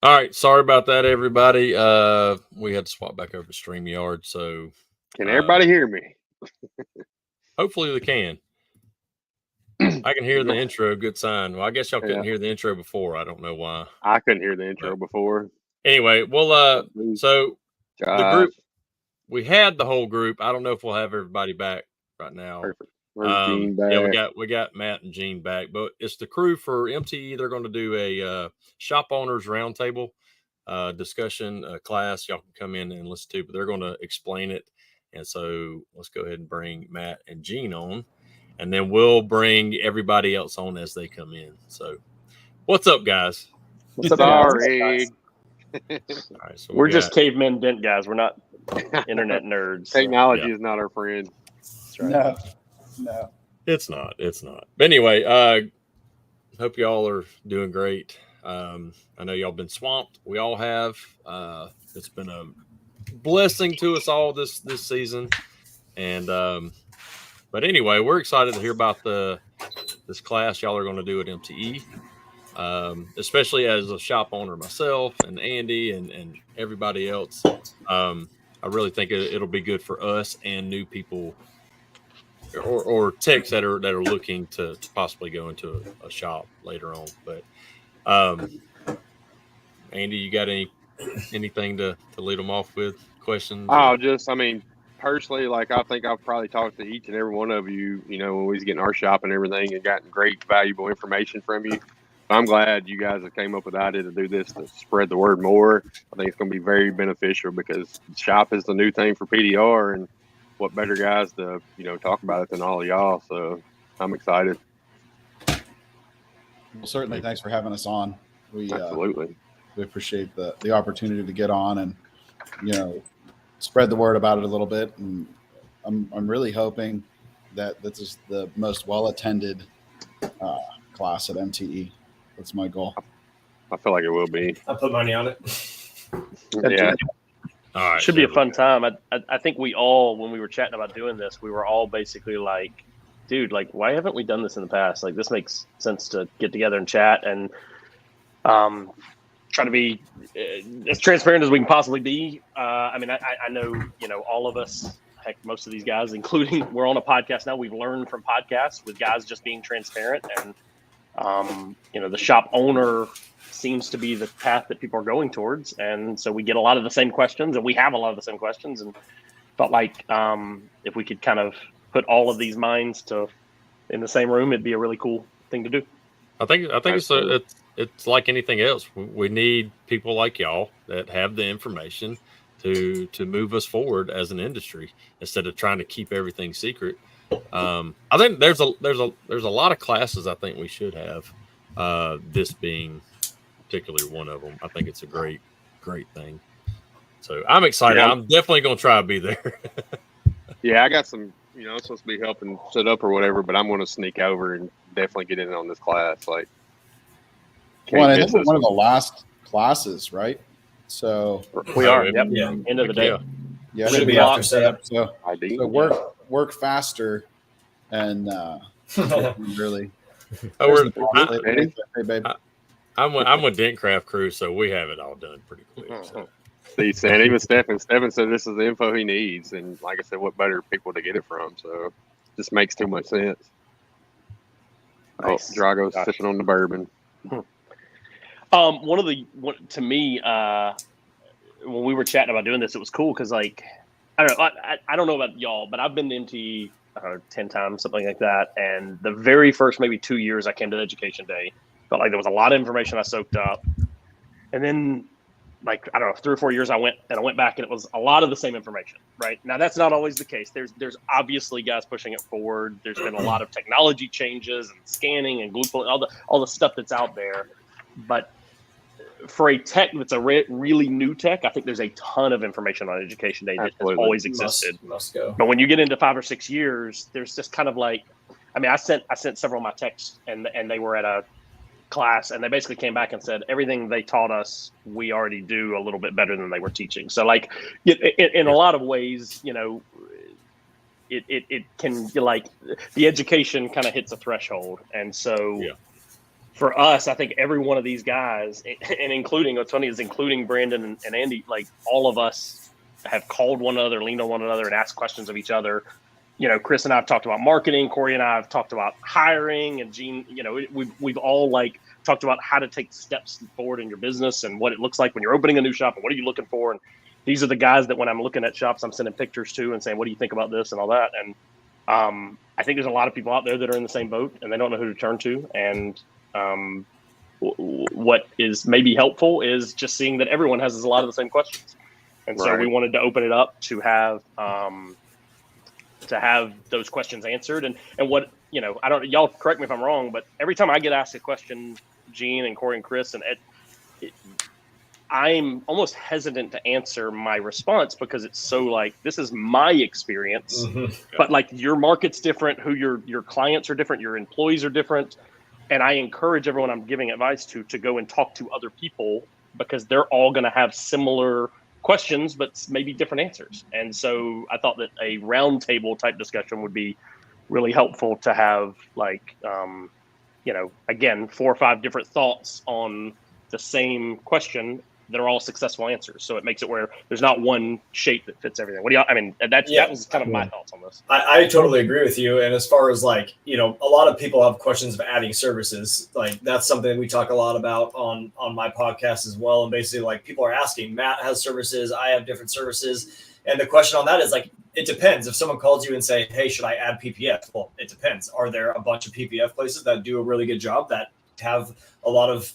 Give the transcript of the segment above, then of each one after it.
All right, sorry about that, everybody. We had to swap back over to StreamYard, so Can everybody hear me? hopefully they can. I can hear the intro. Good sign. Well, I guess y'all couldn't hear the intro before. I don't know why. I couldn't hear the intro before. Anyway, well, so the group, we had the whole group. I don't know if we'll have everybody back right now. Perfect. Gene back. Yeah, we got Matt and Gene back, but it's the crew for MTE. They're going to do a shop owners roundtable discussion class. Y'all can come in and listen to, but they're going to explain it. And so let's go ahead and bring Matt and Gene on, and then we'll bring everybody else on as they come in. So what's up, guys? Sorry. All right, so we're just cavemen dent guys. We're not internet nerds. Technology is not our friend. That's right. No, it's not. But anyway, hope y'all are doing great. I know y'all been swamped. We all have. It's been a blessing to us all this season, and but anyway, we're excited to hear about this class y'all are going to do at MTE. Especially as a shop owner myself and Andy and everybody else. I really think it'll be good for us and new people or techs that are looking to possibly go into a shop later on. But Andy, you got anything to lead them off with? Questions? Personally, I think I've probably talked to each and every one of you, when we was getting our shop and everything, and gotten great, valuable information from you. I'm glad you guys have came up with the idea to do this to spread the word more. I think it's going to be very beneficial because shop is the new thing for PDR, and what better guys to, talk about it than all of y'all. So I'm excited. Well, certainly. Thanks for having us on. Absolutely. We appreciate the opportunity to get on and, spread the word about it a little bit. And I'm really hoping that this is the most well-attended class at MTE. That's my goal. I feel like it will be. I'll put money on it. Yeah. All right. Should be a fun time. I think we all, when we were chatting about doing this, we were all basically like, dude, why haven't we done this in the past? This makes sense to get together and chat and try to be as transparent as we can possibly be. I know, all of us, heck, most of these guys, including we're on a podcast now. We've learned from podcasts with guys just being transparent, and the shop owner seems to be the path that people are going towards, and so we get a lot of the same questions, and we have a lot of the same questions, and felt like if we could kind of put all of these minds in the same room, it'd be a really cool thing to do. I think it's like anything else. We need people like y'all that have the information to move us forward as an industry instead of trying to keep everything secret. I think there's a lot of classes I think we should have. This being particularly one of them. I think it's a great thing. So I'm excited. Yeah. I'm definitely going to try to be there. Yeah, I got some. I'm supposed to be helping set up or whatever, but I'm going to sneak over and definitely get in on this class. Well, I think we're one of the last classes, right? So we are. Yep. Yeah. End of the day. Yeah. Should be after setup. So work faster and really. Hey, babe. I'm with Dentcraft crew, so we have it all done pretty quick. So. See, even Stephen said this is the info he needs, and like I said, what better people to get it from? So, just makes too much sense. Nice. Oh, Drago's sipping on the bourbon. To me, when we were chatting about doing this, it was cool because, I don't know about y'all, but I've been to MTE 10 times, something like that. And the very first maybe 2 years I came to Education Day, felt like there was a lot of information I soaked up. And then, 3 or 4 years I went back, and it was a lot of the same information. Right now, that's not always the case. There's obviously guys pushing it forward. There's been a lot of technology changes and scanning and glue pulling, all the stuff that's out there. But for a tech that's a really new tech, I think there's a ton of information on Education Day that has always existed. Must go. But when you get into 5 or 6 years, there's just kind of I sent several of my techs, and they were at a class, and they basically came back and said everything they taught us we already do a little bit better than they were teaching. So in a lot of ways, it can the education kind of hits a threshold, and so for us, I think every one of these guys, and including, what's funny is including Brandon and Andy, like all of us have called one another, leaned on one another, and asked questions of each other. You know, Chris and I have talked about marketing. Corey and I have talked about hiring, and Gene, you know, we've all like talked about how to take steps forward in your business and what it looks like when you're opening a new shop and what are you looking for. And these are the guys that when I'm looking at shops, I'm sending pictures to and saying, what do you think about this and all that? And I think there's a lot of people out there that are in the same boat and they don't know who to turn to. And what is maybe helpful is just seeing that everyone has a lot of the same questions. And so we wanted to open it up to have those questions answered. And what, you know, I don't, y'all correct me if I'm wrong, but every time I get asked a question, Gene and Corey and Chris, and I'm almost hesitant to answer my response because it's so like, this is my experience, but like your market's different, who your clients are different, your employees are different. And I encourage everyone I'm giving advice to go and talk to other people because they're all going to have similar questions, but maybe different answers. And so I thought that a roundtable type discussion would be really helpful to have, like, you know, again, 4 or 5 different thoughts on the same question that are all successful answers. So it makes it where there's not one shape that fits everything. What do y'all, I mean, that was kind of my thoughts on this. I totally agree with you. And as far as like, you know, a lot of people have questions of adding services. Like that's something we talk a lot about on my podcast as well. And basically like people are asking, Matt has services, I have different services. And the question on that is like, it depends. If someone calls you and say, hey, should I add PPF? Well, it depends. Are there a bunch of PPF places that do a really good job that have a lot of,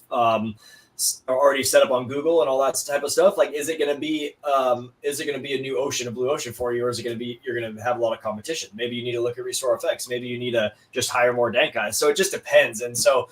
are already set up on Google and all that type of stuff? Like, is it going to be a new ocean, a blue ocean for you? Or is it going to be, you're going to have a lot of competition? Maybe you need to look at Restore FX. Maybe you need to just hire more dank guys. So it just depends. And so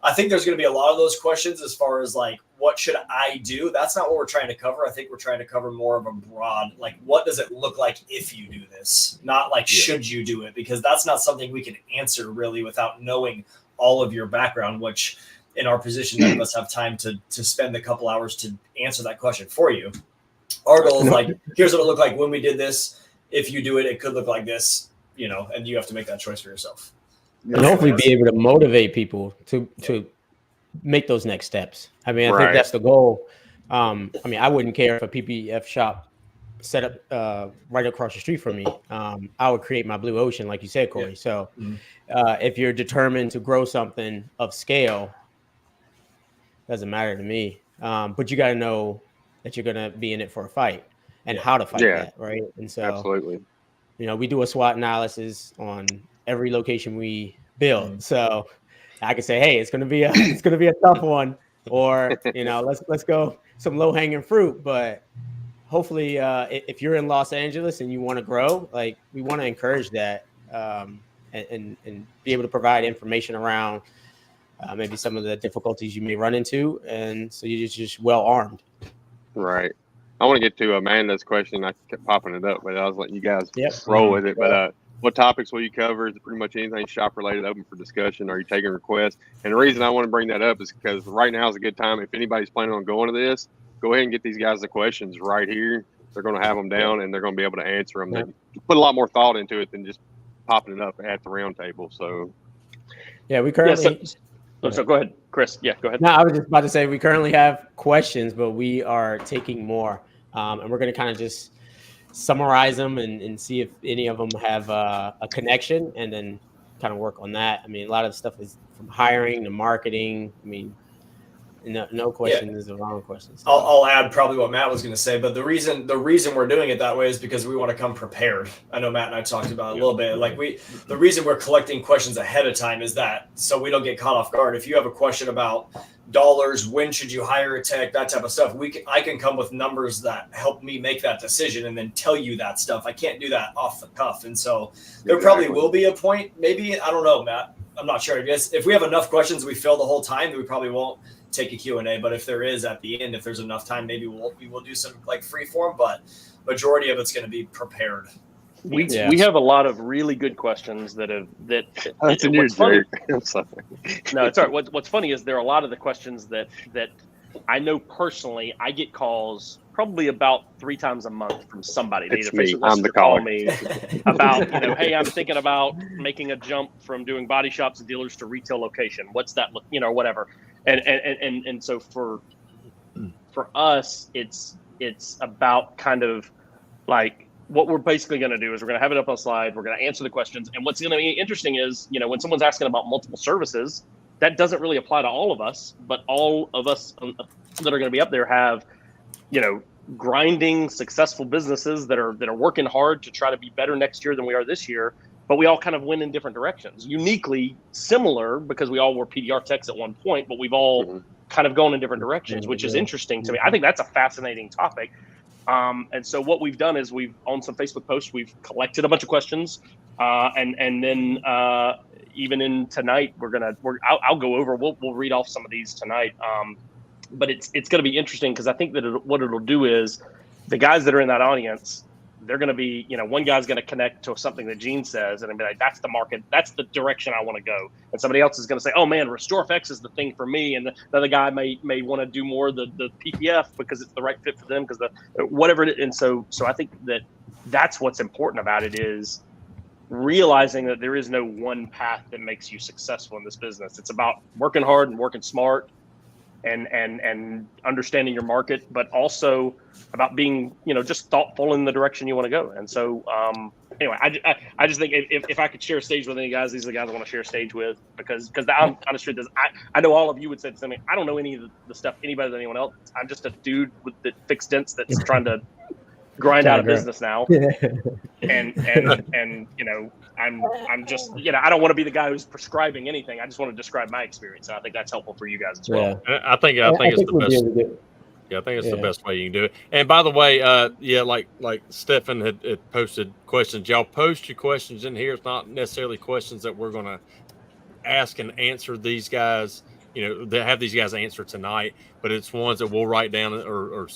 I think there's going to be a lot of those questions as far as like, what should I do? That's not what we're trying to cover. I think we're trying to cover more of a broad, like, what does it look like if you do this? Not like, should you do it? Because that's not something we can answer really without knowing all of your background, which in our position, none of us have time to spend a couple hours to answer that question for you. Our goal is like, here's what it looked like when we did this. If you do it, it could look like this, you know, and you have to make that choice for yourself. And hopefully be able to motivate people to make those next steps. I mean, I think that's the goal. I mean, I wouldn't care if a PPF shop set up right across the street from me. I would create my blue ocean, like you said, Corey. Yeah. So if you're determined to grow something of scale, doesn't matter to me. But you got to know that you're going to be in it for a fight and how to fight that, right? And so, absolutely, you know, we do a SWOT analysis on every location we build. So I could say, hey, it's going to be a tough one, or you know, let's go some low hanging fruit. But hopefully, if you're in Los Angeles and you want to grow, like we want to encourage that, and be able to provide information around maybe some of the difficulties you may run into, and so you're just well armed. Right. I want to get to Amanda's question. I kept popping it up, but I was letting you guys roll with it. But what topics will you cover? Is it pretty much anything shop related, open for discussion? Are you taking requests? And the reason I want to bring that up is because right now is a good time. If anybody's planning on going to this, go ahead and get these guys the questions right here. They're going to have them down and they're going to be able to answer them. They put a lot more thought into it than just popping it up at the round table. So, yeah, we currently. So go ahead, Chris. Yeah, go ahead. No, I was just about to say we currently have questions, but we are taking more, and we're going to kind of just summarize them and see if any of them have a connection, and then kind of work on that. I mean, a lot of the stuff is from hiring to marketing. I mean, no question is the wrong question. So. I'll add probably what Matt was going to say, but the reason we're doing it that way is because we want to come prepared. I know Matt and I talked about it a little bit. Like the reason we're collecting questions ahead of time is that so we don't get caught off guard. If you have a question about dollars, when should you hire a tech, that type of stuff, I can come with numbers that help me make that decision and then tell you that stuff. I can't do that off the cuff, and so there probably will be a point. Maybe I don't know, Matt. I'm not sure. I guess if we have enough questions we fill the whole time, then we probably won't take a Q&A, but if there is at the end, if there's enough time, maybe we will do some like free form, but majority of it's going to be prepared. We have a lot of really good questions that that's a new joke. No, it's all right. What's funny is there are a lot of the questions that I know personally, I get calls probably about 3 times a month from somebody. They It's either me. Facebook I'm the Messenger call caller. me about, hey, I'm thinking about making a jump from doing body shops and dealers to retail location. What's that look, whatever. And so for us, it's about kind of like what we're basically going to do is we're going to have it up on a slide. We're going to answer the questions. And what's going to be interesting is, when someone's asking about multiple services, that doesn't really apply to all of us, but all of us that are going to be up there have, grinding, successful businesses that are working hard to try to be better next year than we are this year. But we all kind of went in different directions, uniquely similar because we all were PDR techs at one point, but we've all kind of gone in different directions, which is interesting to me. I think that's a fascinating topic. And so what we've done is we've on some Facebook posts, we've collected a bunch of questions, and then even in tonight, I'll go over. We'll read off some of these tonight. But it's going to be interesting because I think that what it'll do is the guys that are in that audience, they're going to be, one guy's going to connect to something that Gene says and be like, that's the market, that's the direction I want to go. And somebody else is going to say, oh man, RestoreFX is the thing for me. And the other guy may want to do more the PPF because it's the right fit for them because whatever it is. And so I think that's what's important about it is realizing that there is no one path that makes you successful in this business. It's about working hard and working smart and understanding your market, but also about being, just thoughtful in the direction you want to go. And so, anyway, I just think if I could share a stage with any guys, these are the guys I want to share a stage with because the honest truth is I know all of you would say the same thing. I don't know any of the stuff any better than anyone else. I'm just a dude with the fixed dents that's trying to grind out a business now. and I'm just, I don't want to be the guy who's prescribing anything. I just want to describe my experience. And I think that's helpful for you guys as well. Yeah. I think it's the best. Yeah, I think it's the best way you can do it. And by the way, like Stefan had posted questions. Y'all post your questions in here. It's not necessarily questions that we're going to ask and answer these guys, they have these guys answer tonight, but it's ones that we'll write down or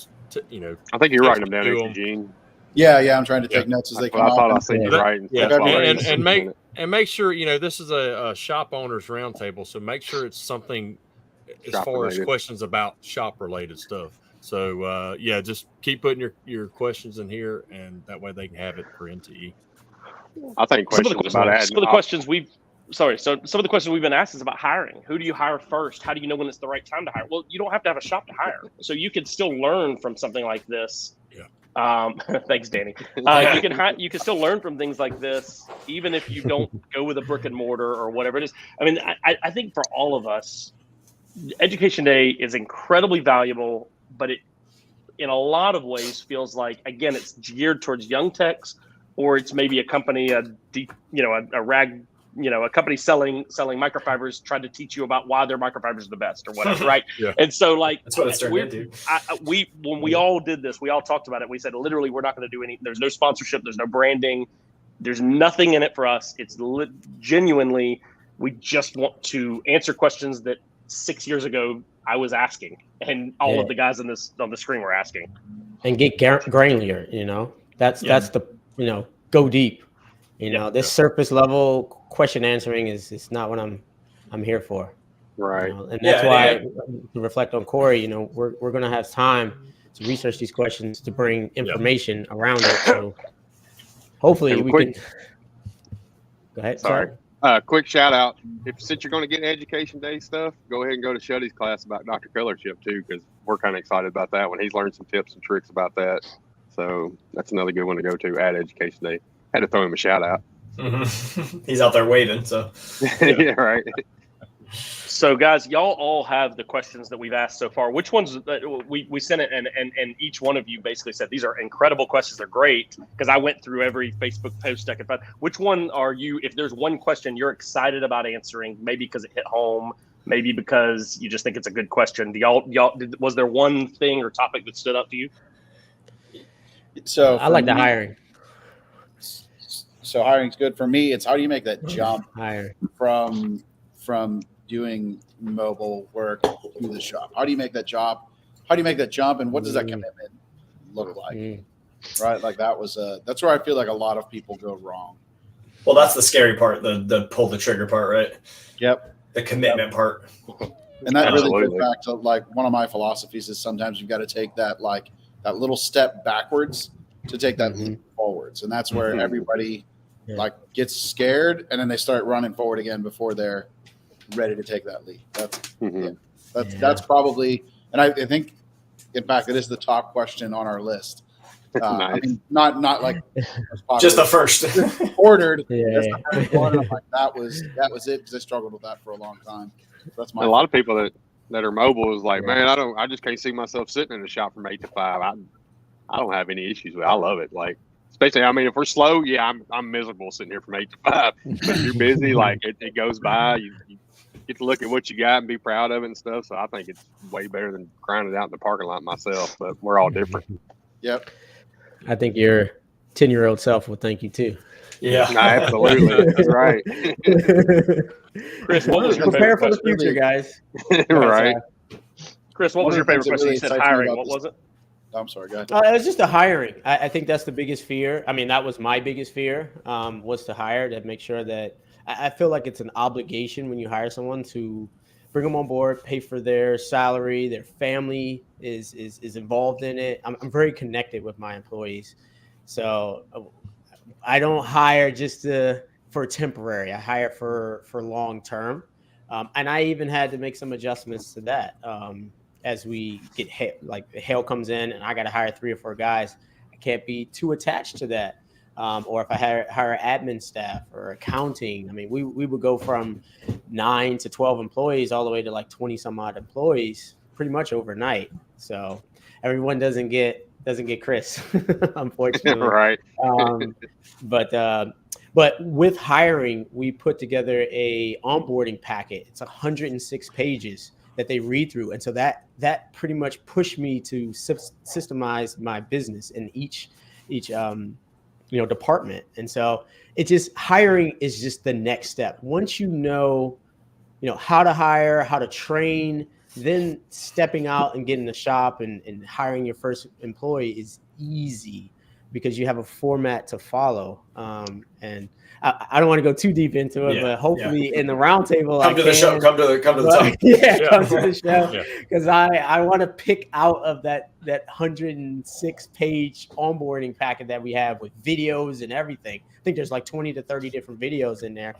I think you're writing them down, ain't you, Gene? Yeah, I'm trying to take notes as they come I thought up. I seen you writing. Yeah, Like and make sure this is a shop owners roundtable, so make sure it's something as Shop far related. as questions about shop related stuff. So just keep putting your questions in here, and that way they can have it for NTE. I think questions about adding. Some of the questions some of the questions we've been asked is about hiring. Who do you hire first? How do you know when it's the right time to hire? Well, you don't have to have a shop to hire, so you can still learn from something like this. Yeah. Thanks, Danny. You can still learn from things like this, even if you don't go with a brick and mortar or whatever it is. I mean, I think for all of us, Education Day is incredibly valuable, but it, in a lot of ways, feels like, again, it's geared towards young techs, or it's maybe a company, a company selling microfibers tried to teach you about why their microfibers are the best or whatever, right? Yeah. And so, like, That's what it's turned into. When we all did this, we all talked about it. We said, literally, we're not going to do any. There's no sponsorship. There's no branding. There's nothing in it for us. It's genuinely, we just want to answer questions that 6 years ago I was asking, and all of the guys on the screen were asking. And get granular. That's the go deep. This surface level question answering is not what I'm here for. Right. And that's why to reflect on Corey, we're going to have time to research these questions to bring information around it. So hopefully we can. Go ahead. Sorry. Quick shout out. Since you're going to get Education Day stuff, go ahead and go to Shuddy's class about Dr. Colorship too, because we're kind of excited about that one. He's learned some tips and tricks about that. So that's another good one to go to at Education Day. Had to throw him a shout out. Mm-hmm. He's out there waving. So yeah, right. So, guys, y'all all have the questions that we've asked so far. Which ones we sent it, and each one of you basically said these are incredible questions. They're great because I went through every Facebook post I could find. Which one are you? If there's one question you're excited about answering, maybe because it hit home, maybe because you just think it's a good question. Was there one thing or topic that stood out to you? So I like the hiring. So hiring's good for me. It's how do you make that jump Hire. from doing mobile work to the shop? How do you make that job? How do you make that jump? And what does that commitment look like? Right? Like that's where I feel like a lot of people go wrong. Well, that's the scary part, the pull the trigger part, right? Yep. The commitment part. And that really Absolutely. goes back to like one of my philosophies is sometimes you've got to take that that little step backwards to take that leap forwards. And that's where everybody like gets scared and then they start running forward again before they're ready to take that leap. That's probably, and I think, in fact, it is the top question on our list. Nice. I mean, not like just the first ordered. Yeah. That's the first one. I'm like, that was it because I struggled with that for a long time. That's my a lot of people that are mobile is like, man, I just can't see myself sitting in the shop from 8 to 5. I don't have any issues with it. I love it. Like, especially, I mean, if we're slow, yeah, I'm miserable sitting here from 8 to 5. But if you're busy, like it goes by. You get to look at what you got and be proud of it and stuff. So I think it's way better than grinding it out in the parking lot myself. But we're all different. Yep. I think your 10-year-old self will thank you too. Yeah, No, absolutely. That's right. Chris, what was your Prepare favorite for the future, guys. Right. Chris, what was your favorite question? You said hiring. What was it? I'm sorry, go ahead. It was just the hiring. I think that's the biggest fear. I mean, that was my biggest fear, was to hire, to make sure that I feel like it's an obligation when you hire someone to bring them on board, pay for their salary, their family is involved in it. I'm very connected with my employees. So I don't hire just for temporary. I hire for long term. And I even had to make some adjustments to that. As we get hail comes in and I got to hire 3 or 4 guys, I can't be too attached to that. Or if I hire admin staff or accounting, I mean, we would go from 9 to 12 employees all the way to like 20 some odd employees pretty much overnight. So everyone doesn't get Chris, unfortunately. Right. But with hiring, we put together a onboarding packet. It's 106 pages that they read through. And so that pretty much pushed me to systemize my business in each department. And so hiring is just the next step. Once you know how to hire, how to train, then stepping out and getting a shop and hiring your first employee is easy because you have a format to follow. And I don't want to go too deep into it, but hopefully in the roundtable, come to the show. Come to the top. Come to the show because I want to pick out of that 106 page onboarding packet that we have with videos and everything. I think there's like 20 to 30 different videos in there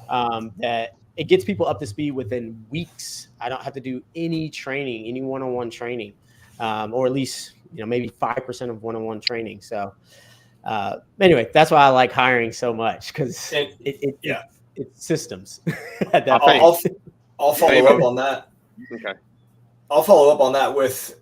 that it gets people up to speed within weeks. I don't have to do any training, any one-on-one training, or at least maybe 5% of one-on-one training. So. Anyway, that's why I like hiring so much because it's systems. I'll follow up on that. Okay. I'll follow up on that with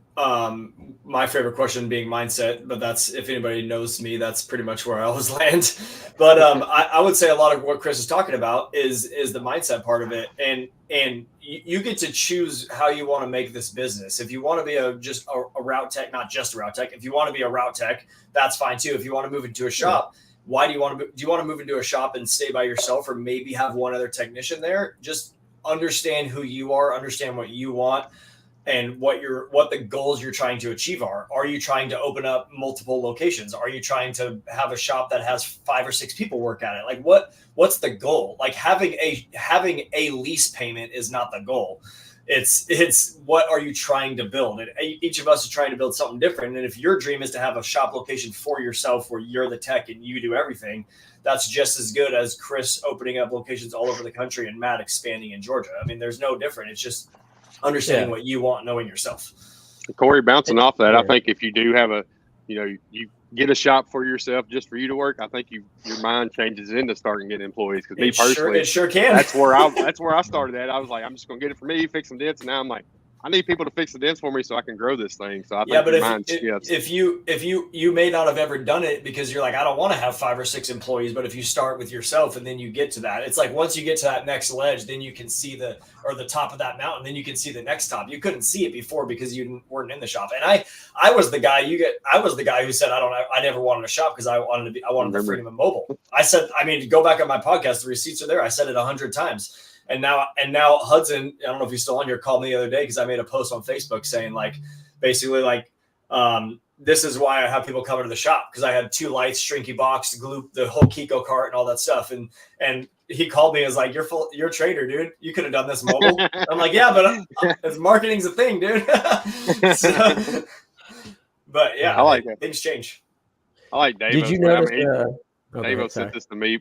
my favorite question being mindset, but that's, if anybody knows me, that's pretty much where I always land. But I would say a lot of what Chris is talking about is the mindset part of it, and you get to choose how you want to make this business. If you want to be just a route tech, not just a route tech. If you want to be a route tech, that's fine too. If you want to move into a shop, why do you want to move into a shop and stay by yourself, or maybe have one other technician there? Just understand who you are, understand what you want, and what the goals you're trying to achieve are. Are you trying to open up multiple locations? Are you trying to have a shop that has 5 or 6 people work at it? Like what's the goal? Like having a lease payment is not the goal. It's what are you trying to build? And each of us is trying to build something different. And if your dream is to have a shop location for yourself where you're the tech and you do everything, that's just as good as Chris opening up locations all over the country and Matt expanding in Georgia. I mean, there's no different. It's just understanding what you want, knowing yourself. Corey, bouncing off that, I think if you do have you get a shop for yourself just for you to work, I think your mind changes into starting getting employees. Because me personally, it sure can. That's where I started at. I was like, I'm just gonna get it for me, fix some dents, and now I'm like, I need people to fix the dents for me so I can grow this thing. So I think if you may not have ever done it because you're like, I don't want to have 5 or 6 employees, but if you start with yourself and then you get to that, it's like once you get to that next ledge, then you can see the top of that mountain, then you can see the next top. You couldn't see it before because you weren't in the shop. And I was the guy who said I never wanted a shop because I wanted the freedom of mobile. I said, go back on my podcast, the receipts are there. I said it 100 times. And now Hudson, I don't know if he's still on here, called me the other day because I made a post on Facebook saying this is why I have people come into the shop, because I had 2 lights, Strinky box, glue, the whole Kiko cart and all that stuff. And he called me and was like, you're a trader, dude. You could have done this mobile. I'm like, yeah, but marketing's a thing, dude. But yeah, I like it. things change. I like Dave. Did you notice? Dave sent this to me.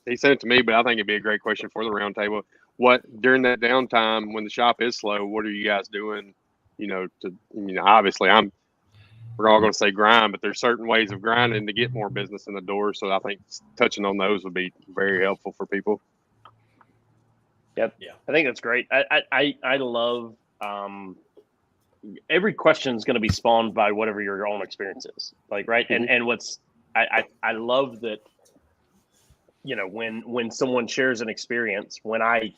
He sent it to me, but I think it'd be a great question for the roundtable. What during that downtime when the shop is slow, what are you guys doing? Obviously we're all going to say grind, but there's certain ways of grinding to get more business in the door. So I think touching on those would be very helpful for people. Yep. Yeah. I think that's great. I love every question is going to be spawned by whatever your own experience is, like, right. Mm-hmm. And what's, I love that, when someone shares an experience, when I,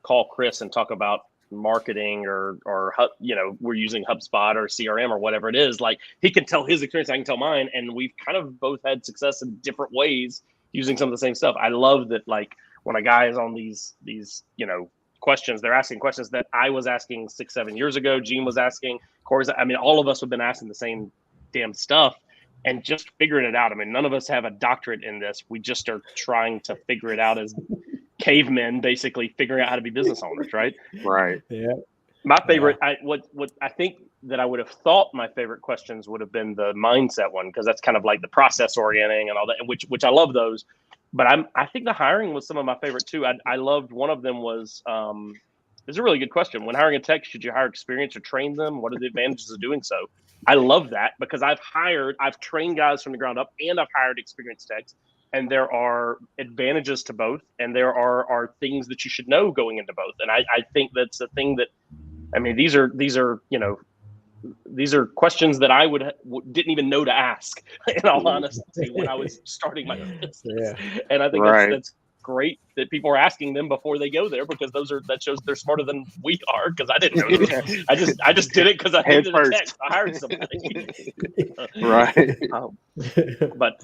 call Chris and talk about marketing or we're using HubSpot or CRM or whatever it is, like he can tell his experience, I can tell mine. And we've kind of both had success in different ways using some of the same stuff. I love that, like, when a guy is on these questions, they're asking questions that I was asking 6-7 years ago. Gene was asking, Corey's. I mean, all of us have been asking the same damn stuff and just figuring it out. I mean, none of us have a doctorate in this. We just are trying to figure it out as cavemen, basically figuring out how to be business owners, right? Right. Yeah. My favorite, what I think that I would have thought my favorite questions would have been the mindset one, because that's kind of like the process orienting and all that, which I love those. But I think the hiring was some of my favorite too. I loved one of them was it's a really good question. When hiring a tech, should you hire experience or train them? What are the advantages of doing so? I love that because I've trained guys from the ground up and I've hired experienced techs, and there are advantages to both, and there are things that you should know going into both. And I think that's the thing that, I mean, these are questions that I didn't even know to ask, in all honesty, when I was starting my business. Yeah. And I think that's great that people are asking them before they go there, because that shows they're smarter than we are. Because I didn't know this. I just did it because I needed a text. I hired somebody. Right. But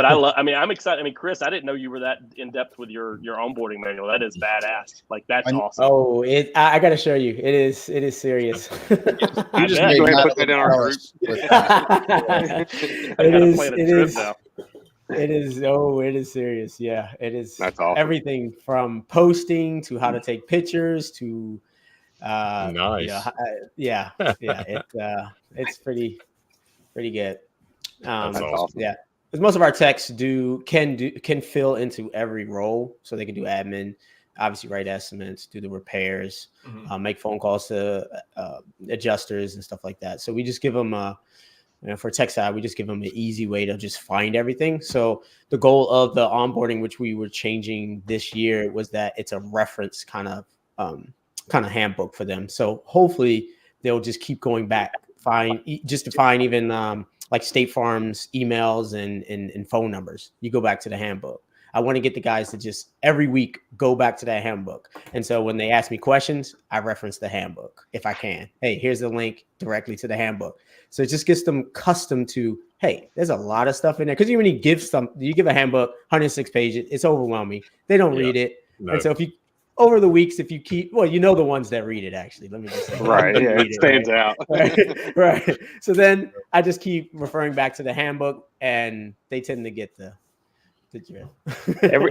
I'm excited. I mean, Chris, I didn't know you were that in depth with your onboarding manual. That is badass. Like, that's awesome. Oh, I got to show you. It is serious. You just made put that in our group. It is serious. Yeah, it is. That's awesome. Everything from posting to how to take pictures to nice. It's pretty good. That's awesome. Yeah, because most of our techs can fill into every role, so they can do admin, obviously write estimates, do the repairs, make phone calls to adjusters and stuff like that. So we just give them for tech side, we just give them an easy way to just find everything. So the goal of the onboarding, which we were changing this year, was that it's a reference kind of handbook for them. So hopefully they'll just keep going back, find even like State Farm's emails and phone numbers. You go back to the handbook. I want to get the guys to just every week go back to that handbook. And so when they ask me questions, I reference the handbook if I can. Hey, here's the link directly to the handbook. So it just gets them accustomed to, hey, there's a lot of stuff in there. Because when you give a handbook, 106 pages, it's overwhelming. They don't read it. No. And so over the weeks, if you keep, the ones that read it, actually, let me just say. Right. Yeah, it stands out. Right. So then I just keep referring back to the handbook, and they tend to get the drill.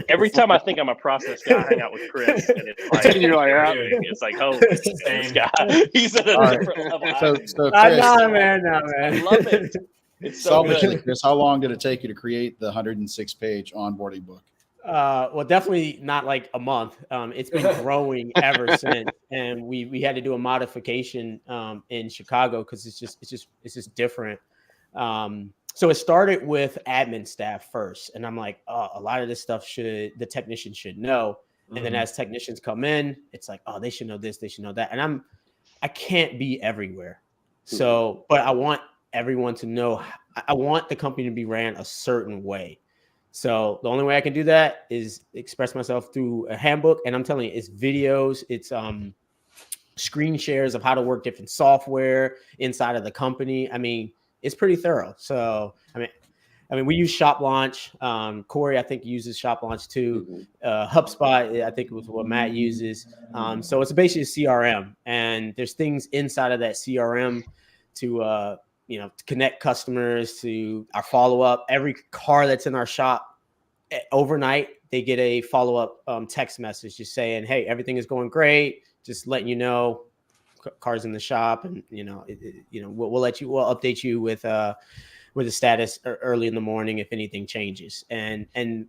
Every time I think I'm a process guy, I hang out with Chris, and it's like, it's like, oh, this guy, he's at a different level. So Chris, man. I love it. It's so good. Chris, how long did it take you to create the 106-page onboarding book? Well, definitely not like a month. It's been growing ever since, and we had to do a modification in Chicago because it's just different. So it started with admin staff first, and I'm like, oh, a lot of this stuff the technicians should know. And then as technicians come in, it's like, oh, they should know this, they should know that, and I can't be everywhere. So, but I want everyone to know. I want the company to be ran a certain way. So the only way I can do that is express myself through a handbook. And I'm telling you, it's videos, it's screen shares of how to work different software inside of the company. I mean, it's pretty thorough. So, I mean, we use Shop Launch. Corey, I think, uses Shop Launch too. HubSpot, I think, was what Matt uses. So it's basically a CRM, and there's things inside of that CRM to to connect customers to our follow-up. Every car that's in our shop overnight, they get a follow-up text message just saying, hey, everything is going great. Just letting you know cars in the shop, and we'll update you with the status early in the morning if anything changes, and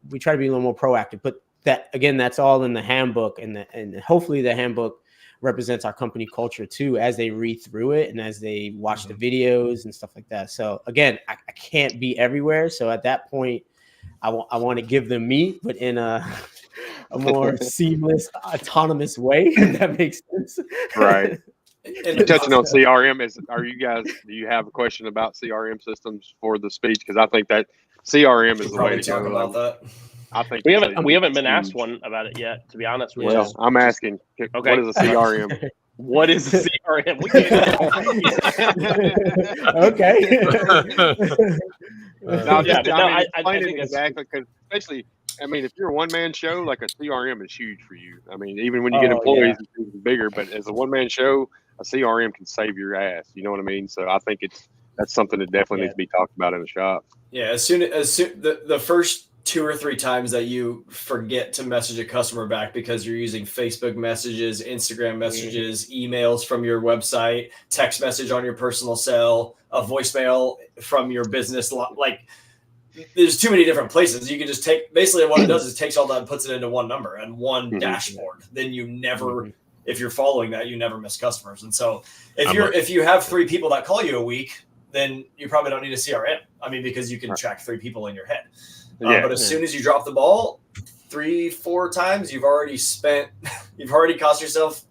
we try to be a little more proactive. But that's all in the handbook, and hopefully the handbook represents our company culture too, as they read through it and as they watch the videos and stuff like that. So again, I can't be everywhere. So at that point, I want to give them me, but in a more seamless, autonomous way. If that makes sense. Right. And touching on CRM, do you have a question about CRM systems for the speech? Because I think that CRM is the way to talk go. about that. I think we haven't been asked one about it yet, to be honest with you. I'm asking, what is a CRM? What is a CRM? Okay. I think exactly, because especially, if you're a one-man show, like a CRM is huge for you. Even when you get employees, it's even bigger. But as a one-man show, a CRM can save your ass. You know what I mean? So I think that's something that definitely needs to be talked about in the shop. Yeah, as soon the first 2 or 3 times that you forget to message a customer back because you're using Facebook messages, Instagram messages, emails from your website, text message on your personal cell, a voicemail from your business, like there's too many different places. You can just basically what it does is takes all that and puts it into one number and one dashboard. Then you never, if you're following that, you never miss customers. And so if you have 3 people that call you a week, then you probably don't need a CRM. Because you can track 3 people in your head. But as soon as you drop the ball 3-4 times, you've already cost yourself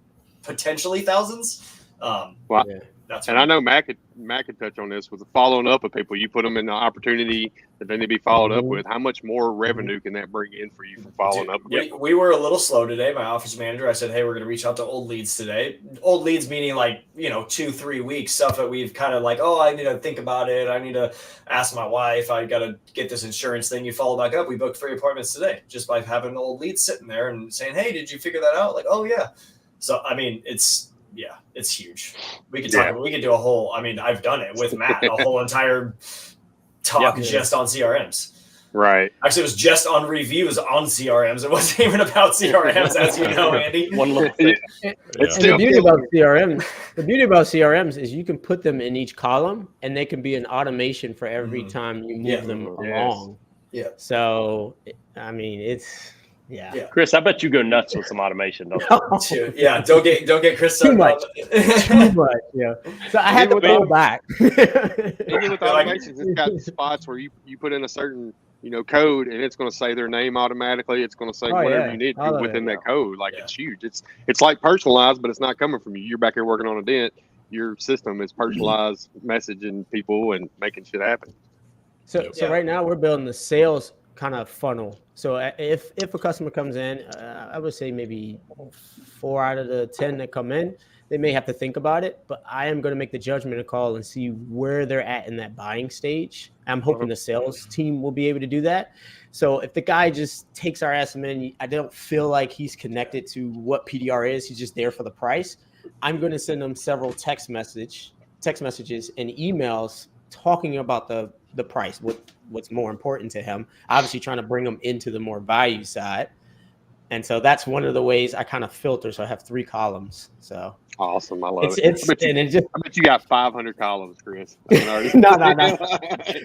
potentially thousands. I know Matt could touch on this with the following up of people. You put them in the opportunity that they need to be followed up with. How much more revenue can that bring in for you for following up? We were a little slow today. My office manager, I said, hey, we're going to reach out to old leads today. Old leads meaning 2-3 weeks, stuff that we've kind of I need to think about it. I need to ask my wife. I got to get this insurance thing. You follow back up. We booked 3 appointments today just by having old leads sitting there and saying, hey, did you figure that out? Oh, yeah. So, it's huge. We could talk. We could do a whole. I've done it with Matt. A whole entire talk just on CRMs. Right. Actually, it was just on reviews on CRMs. It wasn't even about CRMs, as you know, Andy. One little thing. The beauty about CRMs is you can put them in each column, and they can be an automation for every time you move them along. Yeah. So, it's. Yeah. Chris, I bet you go nuts with some automation. Don't you? Yeah, don't get Chris too much. Too much. Yeah. So I had to go back. Even with automations, it's got spots where you put in a certain code, and it's going to say their name automatically. It's going to say whatever you need to do within that code. It's huge. It's like personalized, but it's not coming from you. You're back here working on a dent. Your system is personalized messaging people and making shit happen. So right now we're building the sales kind of funnel. So if a customer comes in, I would say maybe 4 out of the 10 that come in, they may have to think about it, but I am going to make the judgment call and see where they're at in that buying stage. I'm hoping the sales team will be able to do that. So if the guy just takes our ass in, I don't feel like he's connected to what PDR is. He's just there for the price. I'm going to send them several text messages and emails talking about the price, what's more important to him, obviously trying to bring them into the more value side. And so that's one of the ways I kind of filter. So I have 3 columns. So awesome. I love it. I bet you got 500 columns, Chris. No.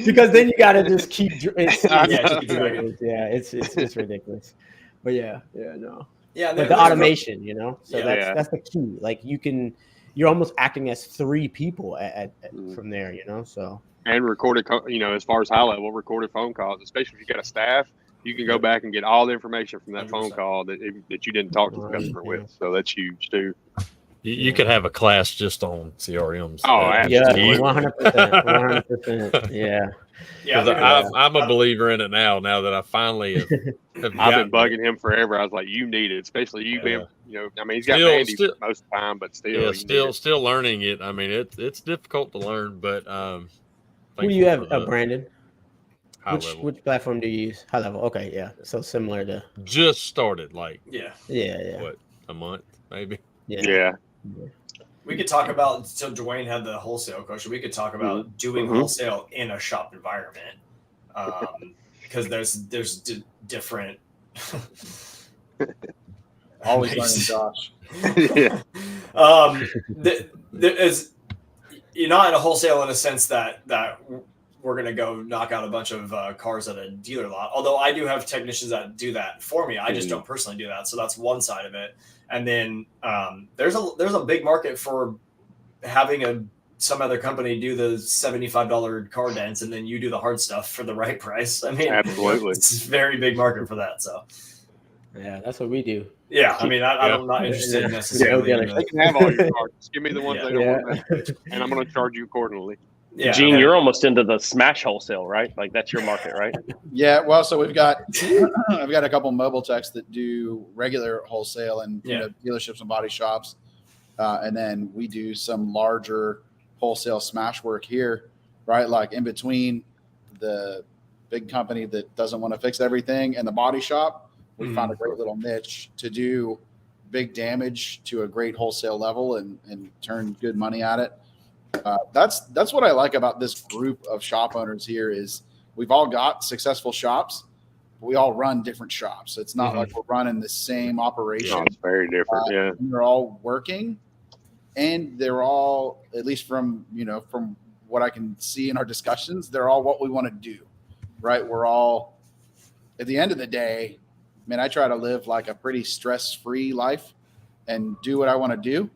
Because then you got to just keep. It's ridiculous. But no. Yeah. But the automation, so that's the key. You're almost acting as 3 people from there, so. And recorded, as far as high level, recorded phone calls, especially if you got a staff, you can go back and get all the information from that 100%. Phone call that you didn't talk to the customer with. So that's huge too. You could have a class just on CRMs. Oh, absolutely. 100%. Yeah. I'm a believer in it now that I finally have I've been bugging him forever. I was like, you need it, especially you being, he's got Mandy most of the time, but still learning it. It's difficult to learn, but who do you have, Brandon? Which platform do you use? High level. Okay, yeah. So similar to. Just started, Yeah. What, a month maybe? Yeah. We could talk about. So Dwayne had the wholesale question. We could talk about doing wholesale in a shop environment, because there's different. Always learning, Josh. There is, you're not in a wholesale in a sense that we're going to go knock out a bunch of cars at a dealer lot. Although I do have technicians that do that for me. I just don't personally do that. So that's one side of it. And then there's a big market for having some other company do the $75 car dents, and then you do the hard stuff for the right price. I mean, Absolutely. it's a very big market for that. So Yeah, that's what we do. yeah, I mean, I'm not interested necessarily. Yeah, in They the, can have all your cars. Just give me the ones Yeah. they don't want, and I'm going to charge you accordingly. yeah, Gene, and- you're almost into the smash wholesale, right? Like that's your market, right? Yeah, well, so I've got a couple mobile techs that do regular wholesale and dealerships and body shops, and then we do some larger wholesale smash work here, right? Like in between the big company that doesn't want to fix everything and the body shop, we found a great little niche to do big damage to a great wholesale level and turn good money at it. That's what I like about this group of shop owners here is we've all got successful shops, but we all run different shops. It's not like we're running the same operation. No, it's very different. Yeah. And they're all working, and they're all, at least from what I can see in our discussions, they're all what we want to do, right? We're all, at the end of the day, man, I try to live like a pretty stress-free life and do what I want to do.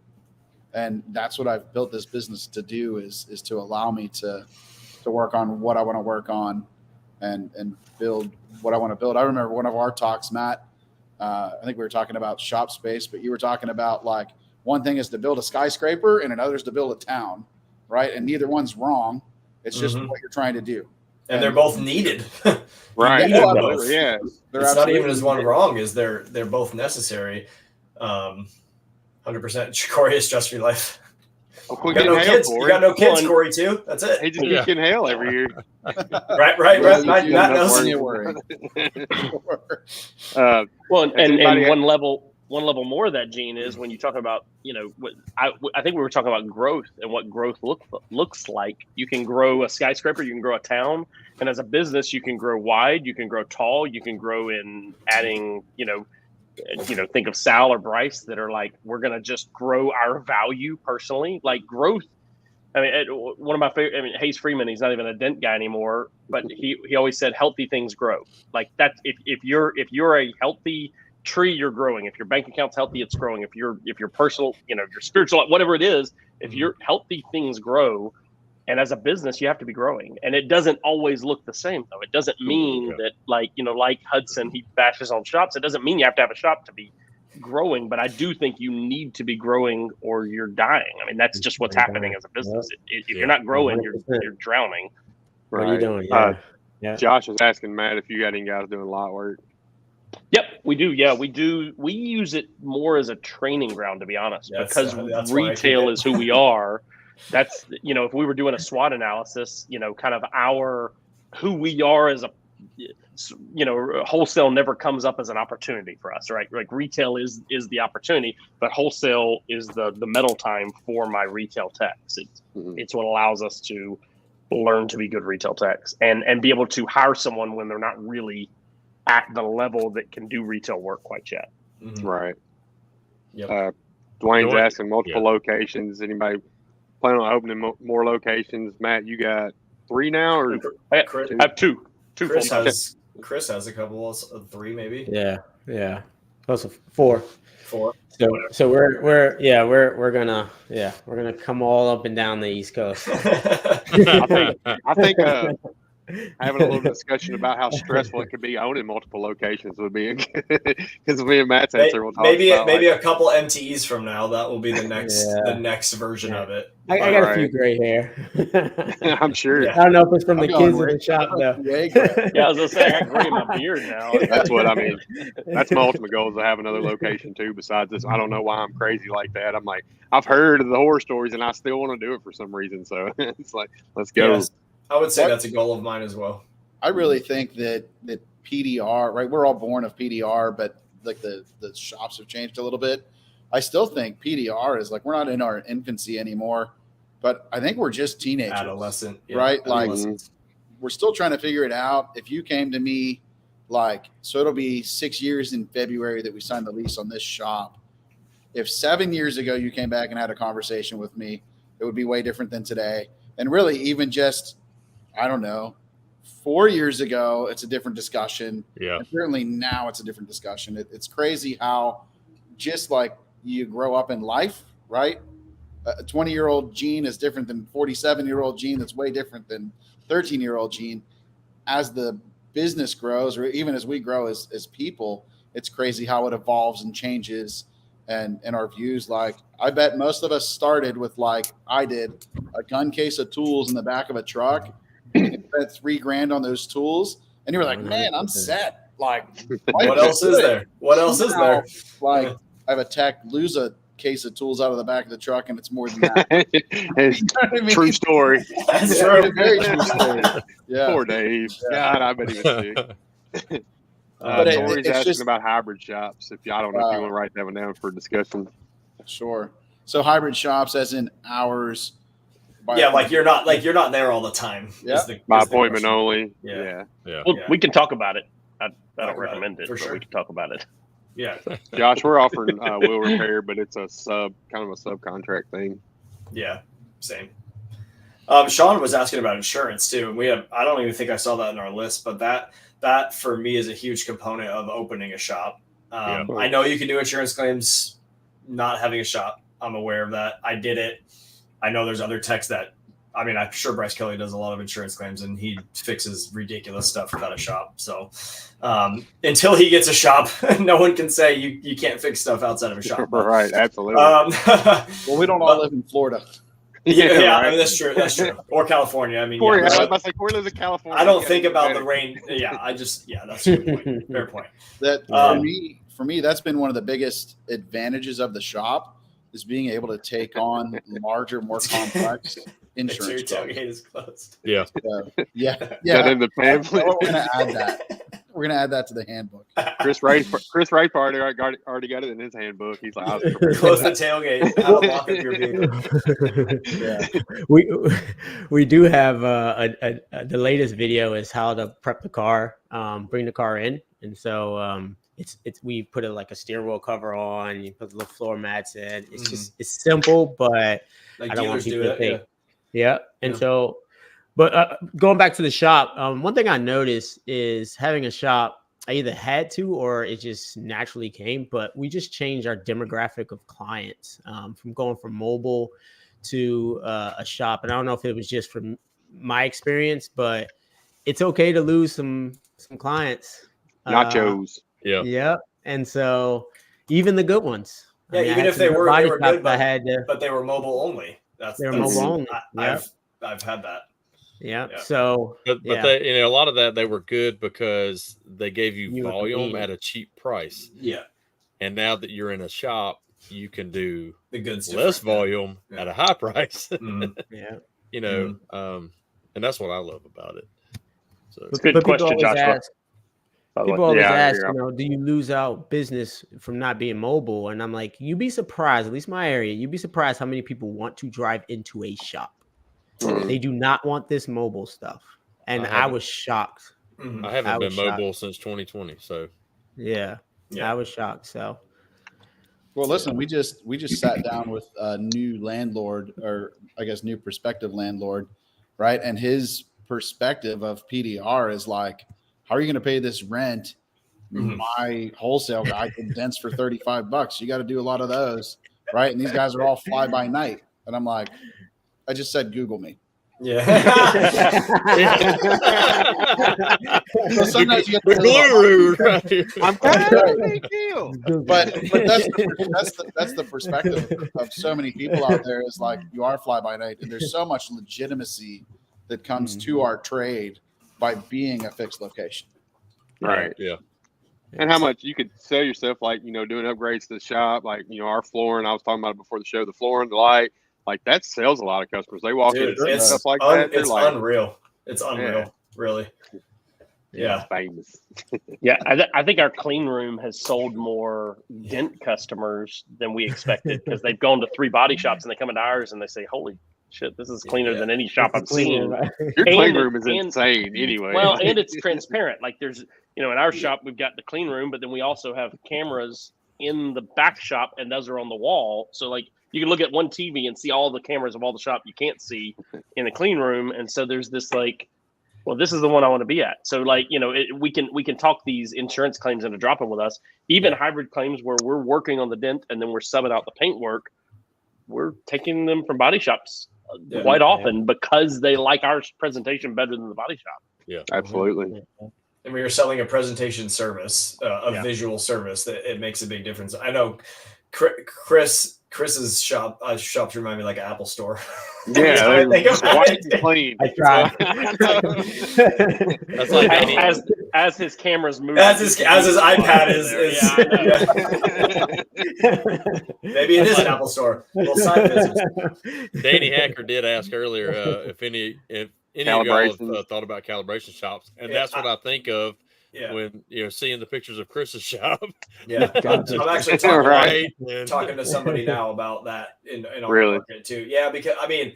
And that's what I've built this business to do is to allow me to work on what I want to work on and build what I want to build. I remember one of our talks, Matt, I think we were talking about shop space, but you were talking about like one thing is to build a skyscraper and another is to build a town, right? And neither one's wrong. It's just what you're trying to do. and they're both needed. Right. Needed Yeah. both. Yeah. They're It's not even absolutely as one needed. wrong as they're both necessary. 100% Corey is stress free life. Oh, You quit got getting no hail, kids. Corey. You got no kids, One- Corey, too. That's it. He just Yeah. keeps getting hail every year. Right. Well, Matt you knows. plenty of worry. Well, Has and anybody- one level more of that, Gene, is when you talk about, I think we were talking about growth and what growth looks like. You can grow a skyscraper, you can grow a town, and as a business, you can grow wide, you can grow tall, you can grow in adding, think of Sal or Bryce that are like, we're going to just grow our value personally. Like growth. I mean, one of my favorite, Hayes Freeman, he's not even a dent guy anymore, but he always said healthy things grow. Like that, if you're a healthy tree, you're growing. If your bank account's healthy, it's growing. If your personal, your spiritual, whatever it is, if you're healthy, things grow. And as a business, you have to be growing. And it doesn't always look the same, though. It doesn't mean that, like Hudson, he bashes on shops. It doesn't mean you have to have a shop to be growing. But I do think you need to be growing or you're dying. I mean, that's just what's happening as a business. If you're not growing, you're drowning. What are you doing? Josh was asking Matt if you got any guys doing lot work. Yep, we do. Yeah, we do. We use it more as a training ground, to be honest, Yes, because that's why I keep retail it. is who we are. That's, if we were doing a SWOT analysis, kind of who we are as a, wholesale never comes up as an opportunity for us, right? Like retail is the opportunity, but wholesale is the metal time for my retail techs. It's what allows us to learn to be good retail techs and be able to hire someone when they're not really at the level that can do retail work quite yet. Right. Yep. Dwayne's Dwayne- asking multiple locations. Anybody planning on opening more locations? Matt, you got 3 now, or I Chris, have two Chris full-time. has a couple of 3 maybe. Yeah. Close to 4. 4. So we're gonna come all up and down the East Coast. I think having a little discussion about how stressful it could be owning multiple locations would be, because me and Matt's had several talks Maybe about, a couple MTEs from now that will be the next Yeah. the next version of it. I got a Right. few gray hair. I'm sure. Yeah. I don't know if it's from the I'm going kids in the with- shop though. Yeah, I was gonna say I got gray in my beard now. That's what I mean. That's my ultimate goal, is to have another location too. Besides this, I don't know why I'm crazy like that. I'm like, I've heard of the horror stories and I still want to do it for some reason. So it's like, let's go. Yes. I would say that's a goal of mine as well. I really think that PDR, right? We're all born of PDR, but like the shops have changed a little bit. I still think PDR is like, we're not in our infancy anymore, but I think we're just teenagers, Adolescent, right? Like adolescents. we're still trying to figure it out. If you came to me, so it'll be 6 years in February that we signed the lease on this shop. if 7 years ago you came back and had a conversation with me, it would be way different than today. And really, even just, I don't know, 4 years ago, it's a different discussion. Yeah. And certainly now it's a different discussion. It's crazy how just like you grow up in life, right? A 20-year-old Gene is different than 47-year-old Gene. That's way different than 13-year-old Gene. As the business grows, or even as we grow as people, it's crazy how it evolves and changes and our views. Like, I bet most of us started with, like I did, a gun case of tools in the back of a truck. You spent $3,000 on those tools, and you were like, man, I'm set. Like, What else is there? What else is there? Like, I have a tech lose a case of tools out of the back of the truck, and it's more than that. It's You know what I mean? true story. That's Yeah, true. very true story. Yeah. Poor Dave. God, I bet he was sick. But Tori's it's asking just- about hybrid shops. If I don't know if you want to write that one down for discussion. Sure. So hybrid shops, as in hours. Yeah, like you're not there all the time. Yeah. By is the appointment question. only. Yeah. Yeah. Well, Yeah. we can talk about it. I Talk don't about recommend it, it, for but sure. we can talk about it. Yeah. Josh, we're offering wheel repair, but it's a kind of a subcontract thing. Yeah. Same. Sean was asking about insurance too. And I don't even think I saw that in our list, but that for me is a huge component of opening a shop. I know you can do insurance claims not having a shop. I'm aware of that. I did it. I know there's other techs that, I mean, I'm sure Bryce Kelly does a lot of insurance claims and he fixes ridiculous stuff without a shop. So until he gets a shop, no one can say you can't fix stuff outside of a shop. But, Right, absolutely. Well, we don't all live in Florida. yeah, I right. mean, that's true. That's true. Or California. I mean, Corey, yeah, I was but about to say, Corey lives in California. I don't You think gotta about do the better. rain. Yeah, that's a good point. Fair point. That Um, for me, that's been one of the biggest advantages of the shop, is being able to take on larger, more complex Make sure your insurance. quotes. tailgate is closed. Yeah. So, yeah, That yeah. in the pamphlet. We're gonna add that. We're gonna add that to the handbook. Chris Wright already got it in his handbook. He's like, Close the tailgate. How to lock up your vehicle. Yeah. we do have the latest video is how to prep the car, bring the car in, and so it's we put like a steering wheel cover on, you put the little floor mats in. It's just it's simple, but Like I don't want dealers do people to it. think. Yeah. Yeah. And Yeah. so, but going back to the shop, one thing I noticed is having a shop, I either had to or it just naturally came, but we just changed our demographic of clients from going from mobile to a shop. And I don't know if it was just from my experience, but it's okay to lose some clients. nachos. Yeah. Yeah. And so even the good ones. Yeah, I even had if they some were body good, shops I but- had to, But they were mobile only. They were that's- mobile only, yeah. I've had that. yeah. Yeah. So But yeah. they, a lot of that, they were good because they gave you You were volume convenient. at a cheap price. Yeah. And now that you're in a shop, you can do The goods. less different. volume Yeah. at a high price. Mhm. Yeah. You know, and that's what I love about it. So Good But people question, always Joshua. ask- By the People way. always Yeah, ask, yeah. do you lose out business from not being mobile? And I'm like, you'd be surprised, at least my area, you'd be surprised how many people want to drive into a shop. Mhm. They do not want this mobile stuff. And I I haven't- was shocked. Mhm. I haven't I been was shocked. mobile since 2020. So Yeah. Yeah. I was shocked. So Well, listen, we just sat down with a new landlord, or I guess new prospective landlord, right? And his perspective of PDR is like, how are you going to pay this rent? Mhm. My wholesale guy condensed for $35. You got to do a lot of those, right? And these guys are all fly by night. And I'm like, I just said, Google me. Yeah. So sometimes you get the to little- guru, right? I'm That's kind of right. a big deal. but that's the perspective of so many people out there, is like, you are fly by night, and there's so much legitimacy that comes to our trade by being a fixed location. Right. Yeah. And how much you could sell yourself, like, doing upgrades to the shop, like, our flooring. I was talking about it before the show, the flooring, the light, like that sells a lot of customers. They walk in Dude, and see it's stuff like that. They're it's like, unreal. It's unreal, Yeah. really. Yeah. famous. Yeah, I think our clean room has sold more dent customers than we expected because they've gone to 3 body shops and they come into ours and they say, "Holy shit, this is cleaner Yeah. than any shop I've seen." Your clean And- room is and- insane anyway. Well, and it's transparent. Like there's, in our shop we've got the clean room, but then we also have cameras in the back shop, and those are on the wall. So like you can look at one TV and see all the cameras of all the shop you can't see in the clean room. And so there's this like, well, this is the one I want to be at. So like, you know, we can talk these insurance claims into dropping with us, even hybrid claims where we're working on the dent and then we're subbing out the paint work. We're taking them from body shops quite often because they like our presentation better than the body shop. Yeah, absolutely. And when you're selling a presentation service, a visual service, that it makes a big difference. I know Chris's shops remind me like an Apple store. Yeah, white and clean. I try. That's like as his cameras move, as his iPad is. Maybe it is an Apple store. Little side business. Danny Hacker did ask earlier if any of y'all have thought about calibration shops, and that's what I think of when seeing the pictures of Chris's shop. Yeah, I'm actually talking to somebody now about that in our market too. Yeah, because I mean,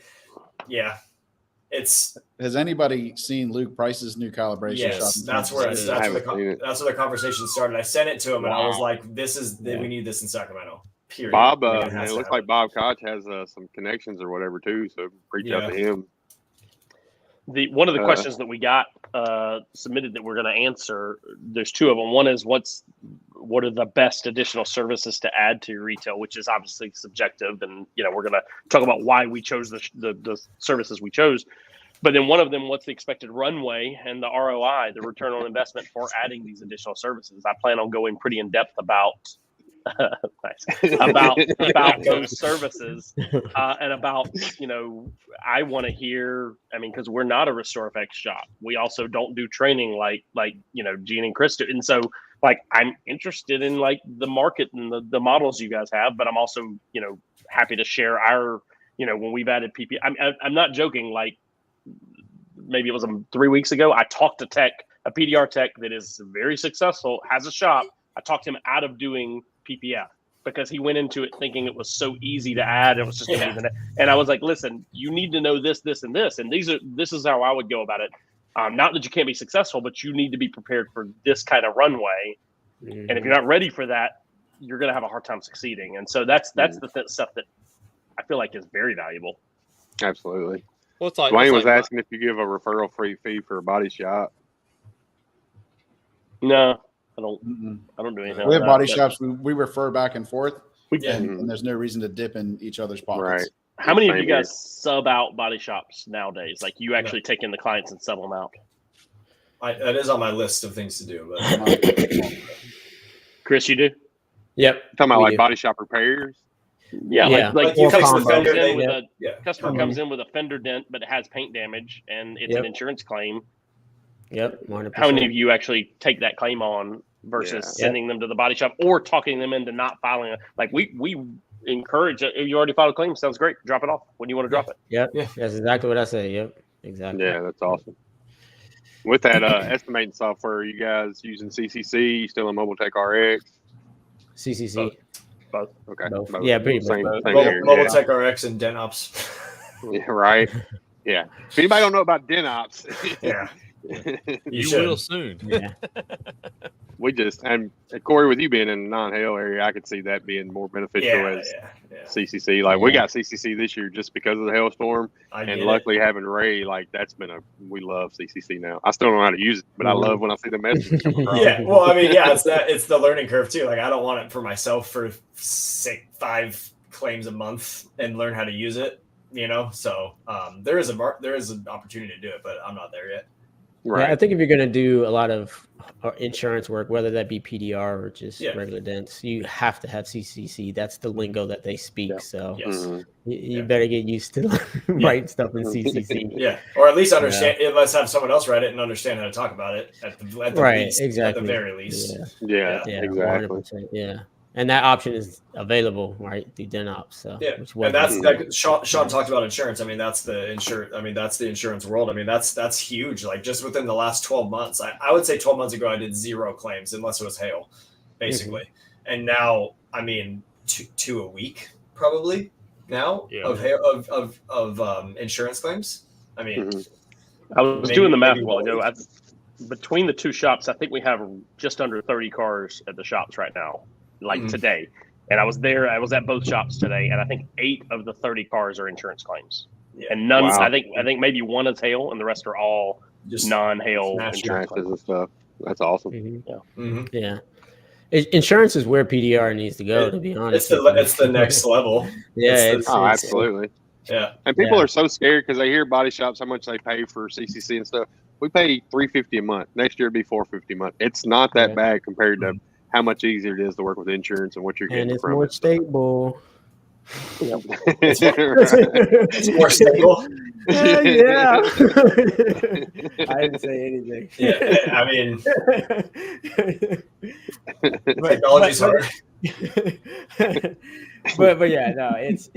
it's. Has anybody seen Luke Price's new calibration shop? That's where the conversation started. I sent it to him and I was like, we need this in Sacramento. Period. Bob, it looks like Bob Koch has some connections or whatever too, so reach out to him. One of the questions that we got submitted that we're going to answer, there's two of them. One is what are the best additional services to add to your retail, which is obviously subjective, and we're going to talk about why we chose the services we chose. But then one of them, what's the expected runway and the ROI, the return on investment for adding these additional services? I plan on going pretty in depth about about those services and about I want to hear. I mean, because we're not a RestoreFX shop, we also don't do training like Gene and Chris do, and so I'm interested in the market and the models you guys have, but I'm also happy to share our when we've added PP. I'm not joking. Maybe it was 3 weeks ago, I talked to a PDR tech that is very successful, has a shop. I talked him out of doing PPF because he went into it thinking it was so easy to add. It was just amazing. And I was like, listen, you need to know this, this, and this. And this is how I would go about it. Not that you can't be successful, but you need to be prepared for this kind of runway. Mm-hmm. And if you're not ready for that, you're going to have a hard time succeeding. And so that's the stuff that I feel like is very valuable. Absolutely. Well, it's like Dwayne was asking if you give a referral free fee for a body shop. No. I don't do anything. We have body shops. We refer back and forth, and there's no reason to dip in each other's pockets. Right. How many of you guys sub out body shops nowadays? Like you actually take in the clients and sub them out? That is on my list of things to do. But Chris, you do? Yep. Talking about body shop repairs. Yeah. Like customer comes in with customer comes in with a fender dent, but it has paint damage, and it's an insurance claim. Yep. 100%. How many of you actually take that claim on versus sending them to the body shop or talking them into not filing? We encourage it. You already filed a claim. Sounds great. Drop it off when you want to drop it. Yep. Yeah. That's exactly what I say. Yep. Exactly. Yeah, that's awesome. With that estimating software, you guys using CCC? Still in Mobile-Tech RX? CCC. Both. Okay. Both. Yeah, pretty much. Mobile-Tech RX and DentOps. Yeah, right. Yeah. If anybody don't know about DentOps, you will soon. Yeah. We just, and Corey, with you being in the non-hail area, I could see that being more beneficial as CCC. We got CCC this year just because of the hailstorm, and luckily having Ray, that's been we love CCC now. I still don't know how to use it, but I love when I see the messages come across. Yeah, well, I mean, it's the learning curve too. I don't want it for myself for 5 claims a month and learn how to use it. So there is an opportunity to do it, but I'm not there yet. Right. Yeah, I think if you're going to do a lot of insurance work, whether that be PDR or just regular dents, you have to have CCC. That's the lingo that they speak. So you better get used to writing stuff in CCC. Yeah, or at least understand. Let's have someone else write it and understand how to talk about it at the least, exactly. At the very least. Yeah, exactly. 100%, yeah. And that option is available, right, through DentOps. So and that's Sean talked about insurance. I mean, that's the insurance world. I mean, that's huge. Just within the last 12 months, I would say 12 months ago, I did 0 claims unless it was hail, basically. Mm-hmm. And now, I mean, two a week probably now of hail of insurance claims. I mean, I was doing the math a while ago. Between the two shops, I think we have just under 30 cars at the shops right now. like today. And I was there. I was at both shops today, and I think 8 of the 30 cars are insurance claims, and none. Wow. I think maybe one is hail, and the rest are all Just non-hail smash insurance Scratches claims. and stuff. That's awesome. Mhm. Yeah. Insurance is where PDR needs to go, to be honest. It's the next level. Yeah. Oh, absolutely. Yeah. And people Yeah. are so scared because they hear body shops how much they pay for CCC and stuff. We pay $350 a month. Next year it'd be $450 a month. It's not that Yeah. bad compared to how much easier it is to work with insurance and what you're getting And it's from more it. stable. It's more stable. Yeah. I didn't say anything. Yeah. I mean, technology's hard. but yeah, no, it's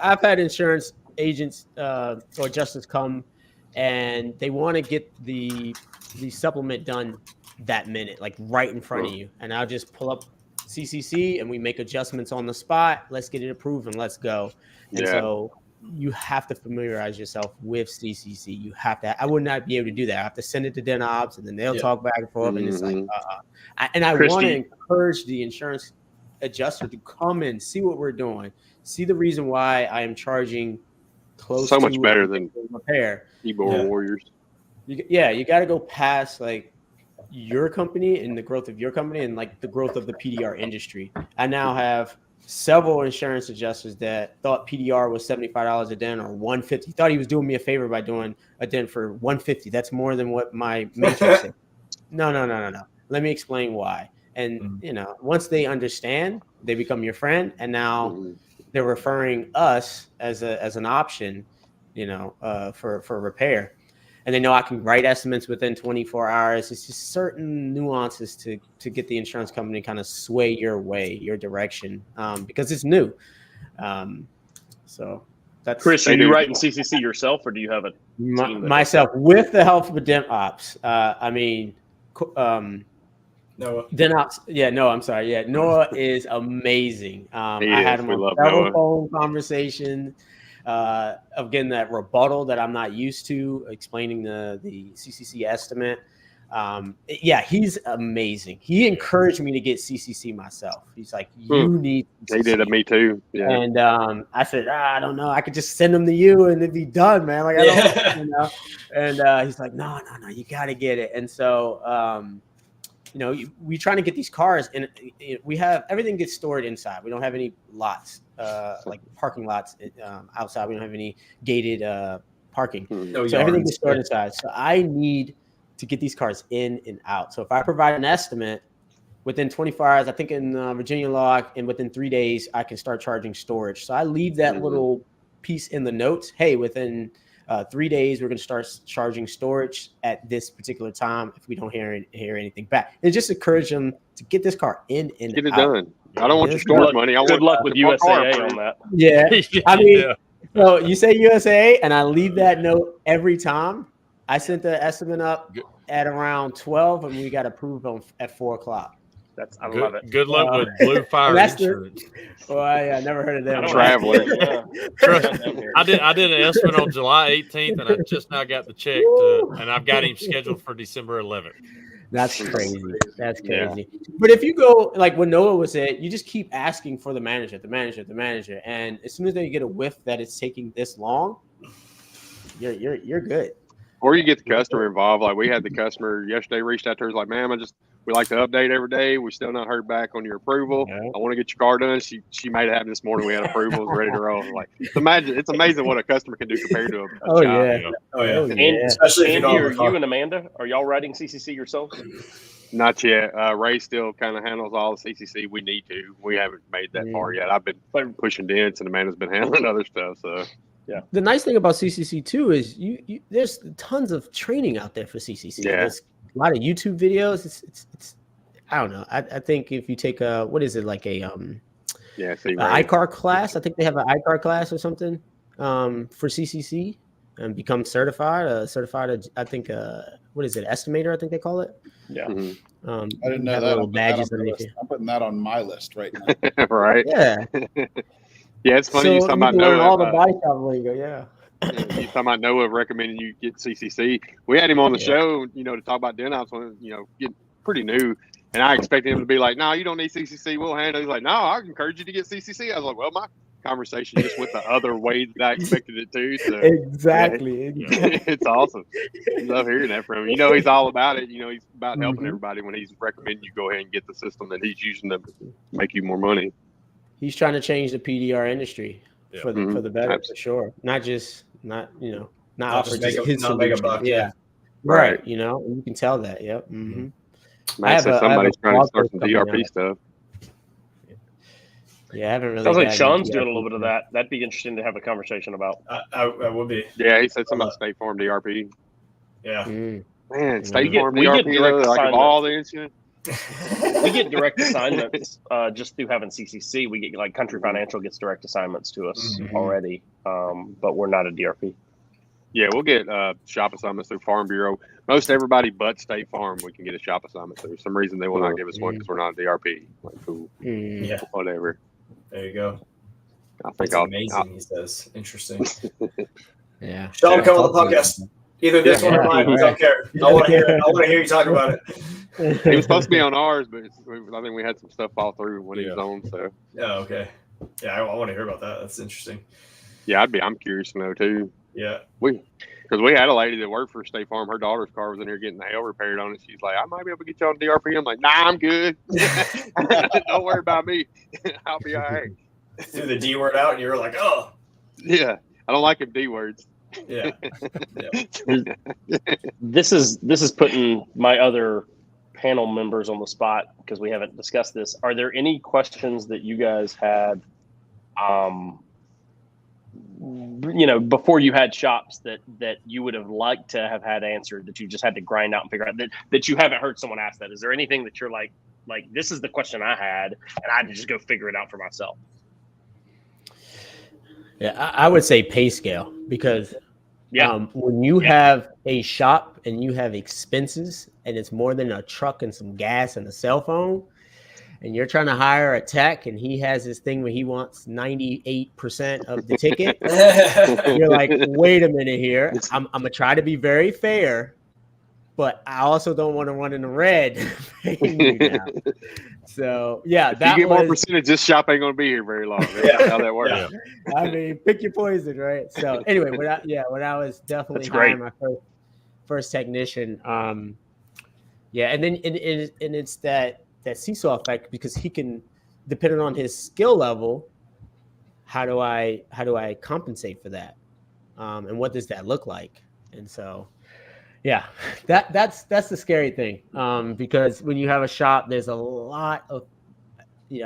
I've had insurance agents or adjusters come and they want to get the supplement done that minute, like right in front of you, and I'll just pull up CCC and we make adjustments on the spot. Let's get it approved and let's go. And so you have to familiarize yourself with CCC. You have to. I would not be able to do that. I have to send it to DenOps, and then they'll talk back and forth, and it's like, I want to encourage the insurance adjuster to come and see what we're doing, see the reason why I am charging close so to much better than repair. keyboard warriors. You got to go past like your company and the growth of your company and like the growth of the PDR industry. I now have several insurance adjusters that thought PDR was $75 a den or $150. Thought he was doing me a favor by doing a den for $150. That's more than what my matrix said. No. Let me explain why. And once they understand, they become your friend, and now they're referring us as an option, for repair. And they know I can write estimates within 24 hours. It's just certain nuances to get the insurance company kind of sway your way, your direction, because it's new. So that's Chris, are you writing CCC yourself, or do you have a team myself with the help of DenOps? Noah. DenOps. Yeah, no, I'm sorry. Yeah, Noah is amazing. I had him on several phone conversations. Of getting that rebuttal that I'm not used to, explaining the CCC estimate. He's amazing. He encouraged me to get CCC myself. He's like, you need CCC. He did it, me too. Yeah. And I said, I don't know. I could just send them to you and it'd be done, man. Like, I don't, And he's like, no, you got to get it. And so, we trying to get these cars, and we have everything gets stored inside. We don't have any lots, like parking lots outside. We don't have any gated parking. So everything is stored inside. So I need to get these cars in and out. So if I provide an estimate within 24 hours, I think in Virginia law, and within 3 days, I can start charging storage. So I leave that little piece in the notes. Hey, within 3 days, we're going to start charging storage at this particular time if we don't hear anything back. And just encourage them to get this car in and get it out. done. I don't want your storage money. Good luck with USAA on that. Yeah. I mean, so you say USAA, and I leave that note every time. I sent the estimate up at around 12, and we got approved at 4 o'clock. I love it. Good luck with Blue Fire Insurance. I never heard of them. Traveler. I did an estimate on July 18th, and I just now got the check, and I've got him scheduled for December 11th. That's crazy. That's crazy. Yeah. But if you go like when Noah was at, you just keep asking for the manager, and as soon as they get a whiff that it's taking this long, you're good. Or you get the customer involved. Like we had the customer yesterday reached out to us like, "Ma'am, we like to update every day. We still not heard back on your approval. Yeah. I want to get your car done." She made it happen this morning. We had approvals ready to roll. Like it's amazing what a customer can do compared to a Oh job, yeah. Oh yeah. And especially if you and Amanda, are y'all writing CCC yourselves? Not yet. Ray still kind of handles all the CCC we need to. We haven't made that far yet. I've been pushing dents, and Amanda's been handling other stuff. So. Yeah. The nice thing about CCC too is you there's tons of training out there for CCC. Yeah. There's a lot of YouTube videos. It's I don't know. I think if you take what is it like a ICAR class? I think they have an ICAR class or something for CCC and become certified. I think what is it? Estimator, I think they call it. Yeah. Mm-hmm. I didn't know that. I'm putting that on my list right now. Right. Yeah. Yeah, it's funny. So you talking about Noah. All the body shop lingo, yeah. You talking about Noah recommending you get CCC. We had him on the show, to talk about DenOps when, getting pretty new. And I expected him to be like, "No, you don't need CCC. We'll handle it." He's like, "No, I encourage you to get CCC." I was like, "Well, my conversation just went the other way that I expected it to." So Exactly. it's awesome. I love hearing that from him. You know, he's all about it. You know, he's about helping everybody when he's recommending you go ahead and get the system that he's using to make you more money. He's trying to change the PDR industry for the better, Absolutely. for sure. Not just not Not offer just his not make a solution. buck. Yeah. Right. You know, you can tell that. Yep. Man, I so have somebody's a trying to blog start post some coming DRP out. stuff. Yeah, I haven't really. Sounds like gotten Sean's into doing a DRP little bit of that. That'd be interesting to have a conversation about. I would be. Yeah, he said something about State Farm DRP. Yeah. Mm. Man, State get- Farm we get DRP, direct though, like of assignment. all the insurance. We get direct assignments just through having CCC. We get like Country Financial gets direct assignments to us already, but we're not a DRP. Yeah, we'll get shop assignments through Farm Bureau. Most everybody but State Farm, we can get a shop assignment through. For some reason, they will not give us one because we're not a DRP. Like, cool, Mm. Yeah. whatever. There you go. I think That's I'll. amazing. He says. Interesting. Yeah. Sean, come on the podcast. Either this one or mine. I don't care. I want to hear it. I want to hear you talk about it. He was supposed to be on ours, but I think we had some stuff fall through when he was on. So Oh, okay. Yeah, I want to hear about that. That's interesting. yeah, I'm curious to know too. Yeah. Because we had a lady that worked for State Farm. Her daughter's car was in here getting the hail repaired on it. She's like, "I might be able to get you on DRP." I'm like, "Nah, I'm good. Don't worry about me. I'll be all right." Threw the D word out, and you were like, "Oh, Yeah, I don't like him D words. yeah." This is putting my other panel members on the spot because we haven't discussed this. Are there any questions that you guys had, before you had shops that you would have liked to have had answered that you just had to grind out and figure out that you haven't heard someone ask that? Is there anything that you're like this is the question I had and I had to just go figure it out for myself? Yeah, I would say pay scale because when you have a shop and you have expenses and it's more than a truck and some gas and a cell phone, and you're trying to hire a tech and he has this thing where he wants 98% of the ticket, you're like, wait a minute here. I'm gonna try to be very fair, but I also don't want to run in the red. paying you now. So yeah, If that you get more was. percentage, this shop ain't gonna be here very long. That's Yeah. how that works. Yeah. I mean, pick your poison, right? So anyway, when I was definitely That's great. hiring my first technician, and then and it's that seesaw effect because he can, depending on his skill level, how do I compensate for that, and what does that look like? And so, yeah, that's the scary thing, because when you have a shop, there's a lot of,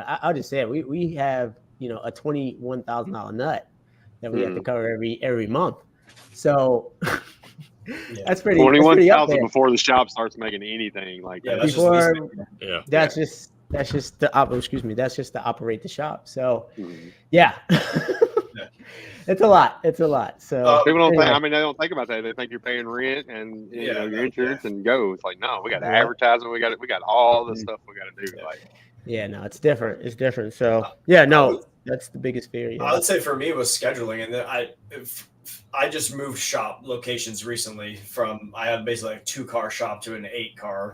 I'll just say it, we have a $21,000 nut that we have to cover every month, so. That's pretty. 21,000 before the shop starts making anything like Yeah, that. that's Before, just that's just to that's just to operate the shop. So Mhm. yeah, it's a lot. So People don't anyway. think. I mean, they don't think about that. They think you're paying rent and Yeah, your insurance and go. It's like, no, we got Yeah. advertising. We got all the stuff we got to do. Yeah. Like, Yeah, no, it's different. It's different. So yeah, no, that's the biggest fear. I Yeah. would say for me it was scheduling, and then I just moved shop locations recently from I had basically like a 2-car shop to an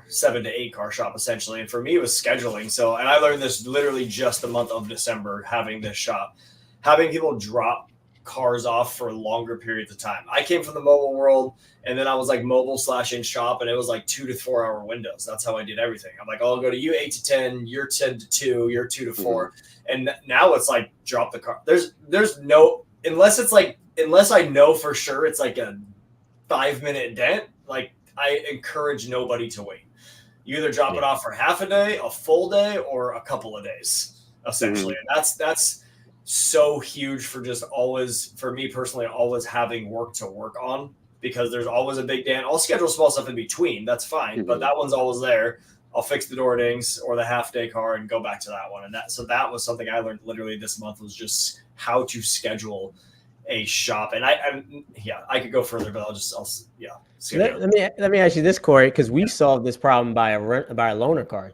7 to 8 car shop essentially, and for me it was scheduling. So, and I learned this literally just the month of December having this shop, having people drop cars off for longer periods of time. I came from the mobile world, and then I was like mobile / in shop, and it was like 2 to 4 hour windows. That's how I did everything. I'm like, I'll go to you 8 to 10, you're 10 to 2, you're 2 to 4, and now it's like drop the car. There's no unless I know for sure it's like a 5-minute dent. Like I encourage nobody to wait. You either drop it off for half a day, a full day, or a couple of days, essentially. And that's so huge for just always, for me personally, always having work to work on, because there's always a big dent. I'll schedule small stuff in between. That's fine. But that one's always there. I'll fix the door dings or the half day car and go back to that one. And that was something I learned literally this month, was just how to schedule a shop. And I could go further, but Let me ask you this, Corey, because we solved this problem by a loaner car.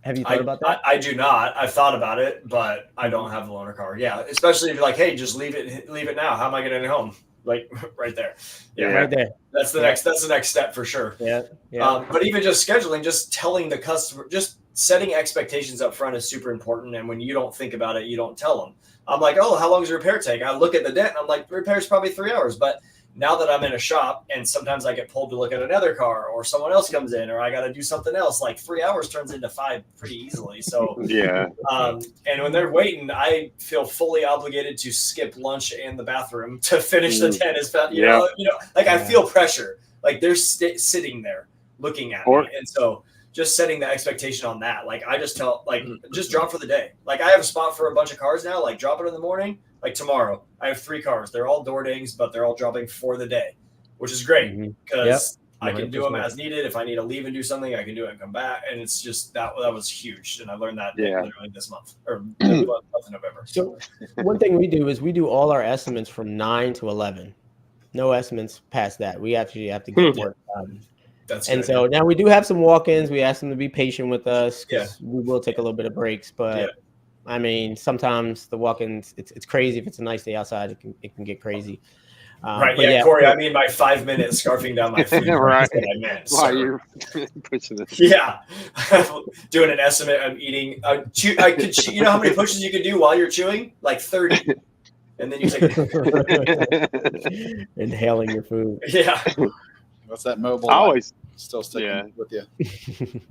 Have you thought about that? I do not. I've thought about it, but I don't have the loaner car. Yeah, especially if you're like, hey, just leave it now. How am I getting it home? like right there. Yeah. Right there. That's the next step for sure. Yeah. Yeah. But even just scheduling, just telling the customer, just setting expectations up front is super important. And when you don't think about it, you don't tell them. I'm like, oh, how long does the repair take? I look at the dent and I'm like, the repair's probably 3 hours. But now that I'm in a shop and sometimes I get pulled to look at another car or someone else comes in or I got to do something else, like 3 hours turns into 5 pretty easily. So, Yeah. And when they're waiting, I feel fully obligated to skip lunch and the bathroom to finish the tent as fast. You know, like I feel pressure, like they're sitting there looking at me. And so just setting the expectation on that, like I just tell, like, just drop for the day. Like I have a spot for a bunch of cars now, like drop it in the morning. Like tomorrow, I have 3 cars. They're all door dings, but they're all dropping for the day, which is great because I can do them as needed. If I need to leave and do something, I can do it and come back. And it's just that was huge. And I learned that literally this month or month of November. So one thing we do is we do all our estimates from 9 to 11. No estimates past that. We actually have to get work done. That's and good, so now we do have some walk-ins. We ask them to be patient with us. Yeah. We will take a little bit of breaks, but I mean, sometimes the walk-ins, it's crazy. If it's a nice day outside, it can get crazy. Right. Yeah, Corey, I mean, my 5 minutes scarfing down my feet. Right. That's what I meant. Why you're pushing this? Yeah. Doing an estimate. I'm eating. You know how many pushes you can do while you're chewing? Like 30. And then you take inhaling your food. Yeah. What's that mobile? I always still sticking with you.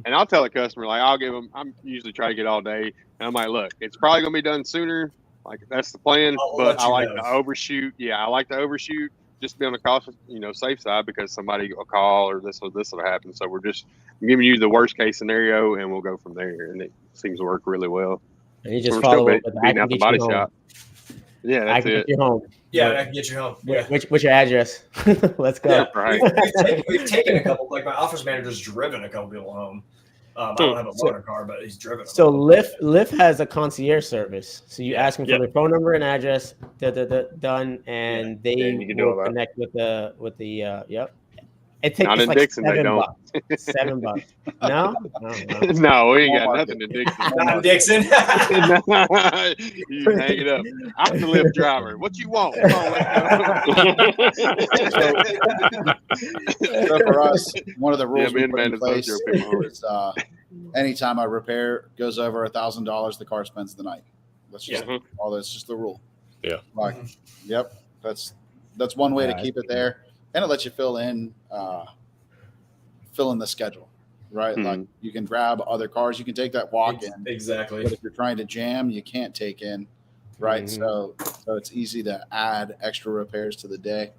And I'll tell a customer, like, I'll give them, I'm usually try to get all day. And I'm like, look, it's probably going to be done sooner. Like, that's the plan. But I like to overshoot. Yeah, I like to overshoot just to be on the cautious, safe side because somebody will call or this will happen. So I'm giving you the worst case scenario and we'll go from there. And it seems to work really well. And you just follow up with beating out the body shop. Yeah, that's I can get you home. Yeah, I can get you home. Yeah. What's your address? Let's go. Yeah, right. We've taken a couple. Like my office manager's driven a couple people home. I don't have a loaner car, but he's driven them. So Lyft has a concierge service. So you ask them for their phone number and address, done, and they will connect with the. Yep. It takes not in like Dixon, they don't. $7. No, no, we ain't got nothing in Dixon. Not in Dixon. You hang it up. I'm the Lyft driver. What you want? So for us, one of the rules we put in place is anytime a repair goes over $1,000, the car spends the night. That's just that's just the rule. Yeah. Like, yep. That's one way to keep it there. And it lets you fill in the schedule, right? Like you can grab other cars. You can take that walk in. Exactly. But if you're trying to jam, you can't take in, right? So it's easy to add extra repairs to the day.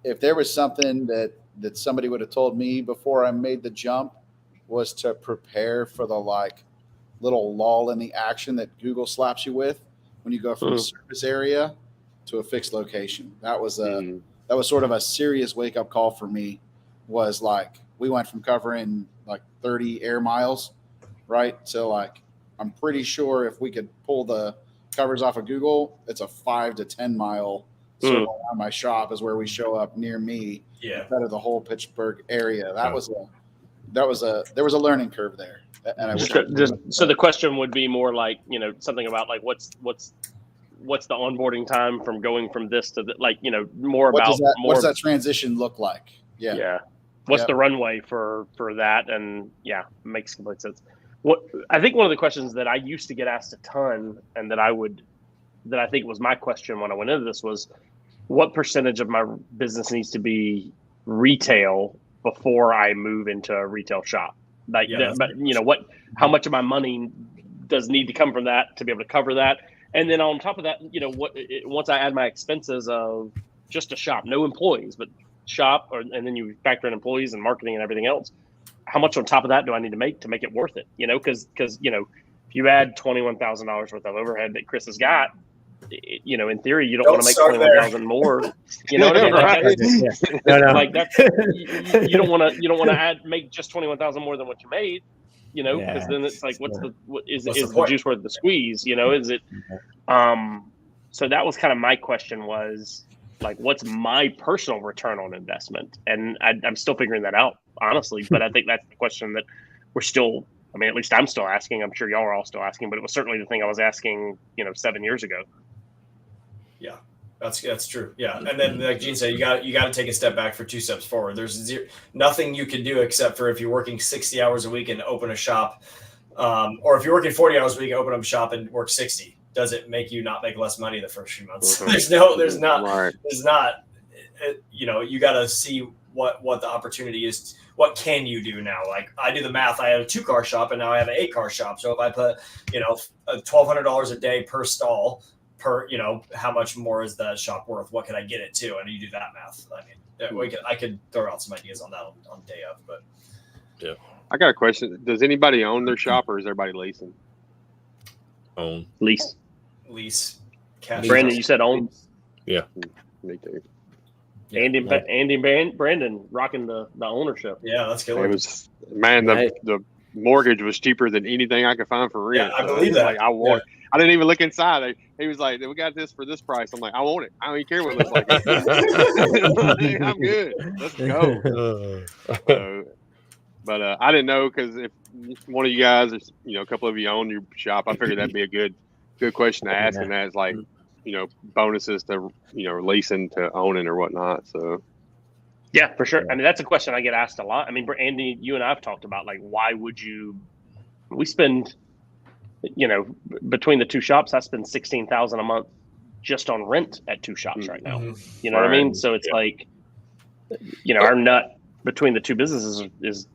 If there was something that somebody would have told me before I made the jump was to prepare for the little lull in the action that Google slaps you with when you go from a service area to a fixed location. That was sort of a serious wake-up call for me. Was like we went from covering like 30 air miles, right? So I'm pretty sure if we could pull the covers off of Google, it's a 5 to 10 mile circle around my shop is where we show up near me. Yeah, instead of the whole Pittsburgh area. There was a learning curve there. And so the question would be more like something about like what's the onboarding time from going from this to more what about what does that transition look like? Yeah. What's the runway for that? And makes complete sense. What I think one of the questions that I used to get asked a ton, and that I think was my question when I went into this was, what percentage of my business needs to be retail before I move into a retail shop? Like, how much of my money does need to come from that to be able to cover that? And then on top of that, once I add my expenses of just a shop, no employees, but shop, and then you factor in employees and marketing and everything else, how much on top of that do I need to make it worth it? Because if you add $21,000 worth of overhead that Chris has got, in theory, you don't want to make 21,000 more. You know what I mean? Like that's you don't want to make just 21,000 more than what you made. Because then it's like, is the juice worth the squeeze? Is it? So that was kind of my question was like, what's my personal return on investment? And I'm still figuring that out, honestly. But I think that's the question that we're still. I mean, at least I'm still asking. I'm sure y'all are all still asking, but it was certainly the thing I was asking, 7 years ago. Yeah. That's true. Yeah, and then like Gene said, you got to take a step back for 2 steps forward. There's nothing you can do except for if you're working 60 hours a week and open a shop, or if you're working 40 hours a week and open up a shop and work 60. Does it make you not make less money the first few months? There's not. You know, you got to see what the opportunity is. What can you do now? Like I do the math. I had a 2-car shop and now I have an 8-car shop. So if I put, you know, $1,200 a day per stall per, you know, how much more is that shop worth? What can I get it to? And you do that math. I mean, I could throw out some ideas on that on day of, but yeah. I got a question. Does anybody own their shop or is everybody leasing? Own. Lease. Cash. Brandon, you said own. Yeah. Me too. Andy and Brandon rocking the ownership. Yeah, that's good. It was, man, the mortgage was cheaper than anything I could find for rent. Yeah, I believe that. Like, I didn't even look inside. He was like, we got this for this price. I'm like, I want it. I don't even care what it looks like. I'm good. Let's go. But I didn't know, because if one of you guys, or, you know, a couple of you own your shop, I figured that'd be a good question to ask. And that's like, you know, bonuses to, you know, leasing to owning or whatnot. So yeah, for sure. I mean, that's a question I get asked a lot. I mean, Andy, you and I have talked about, like, why would we spend, you know, between the 2 shops, I spend $16,000 a month just on rent at 2 shops right now. You know what I mean? So it's like, you know, our nut between the 2 businesses is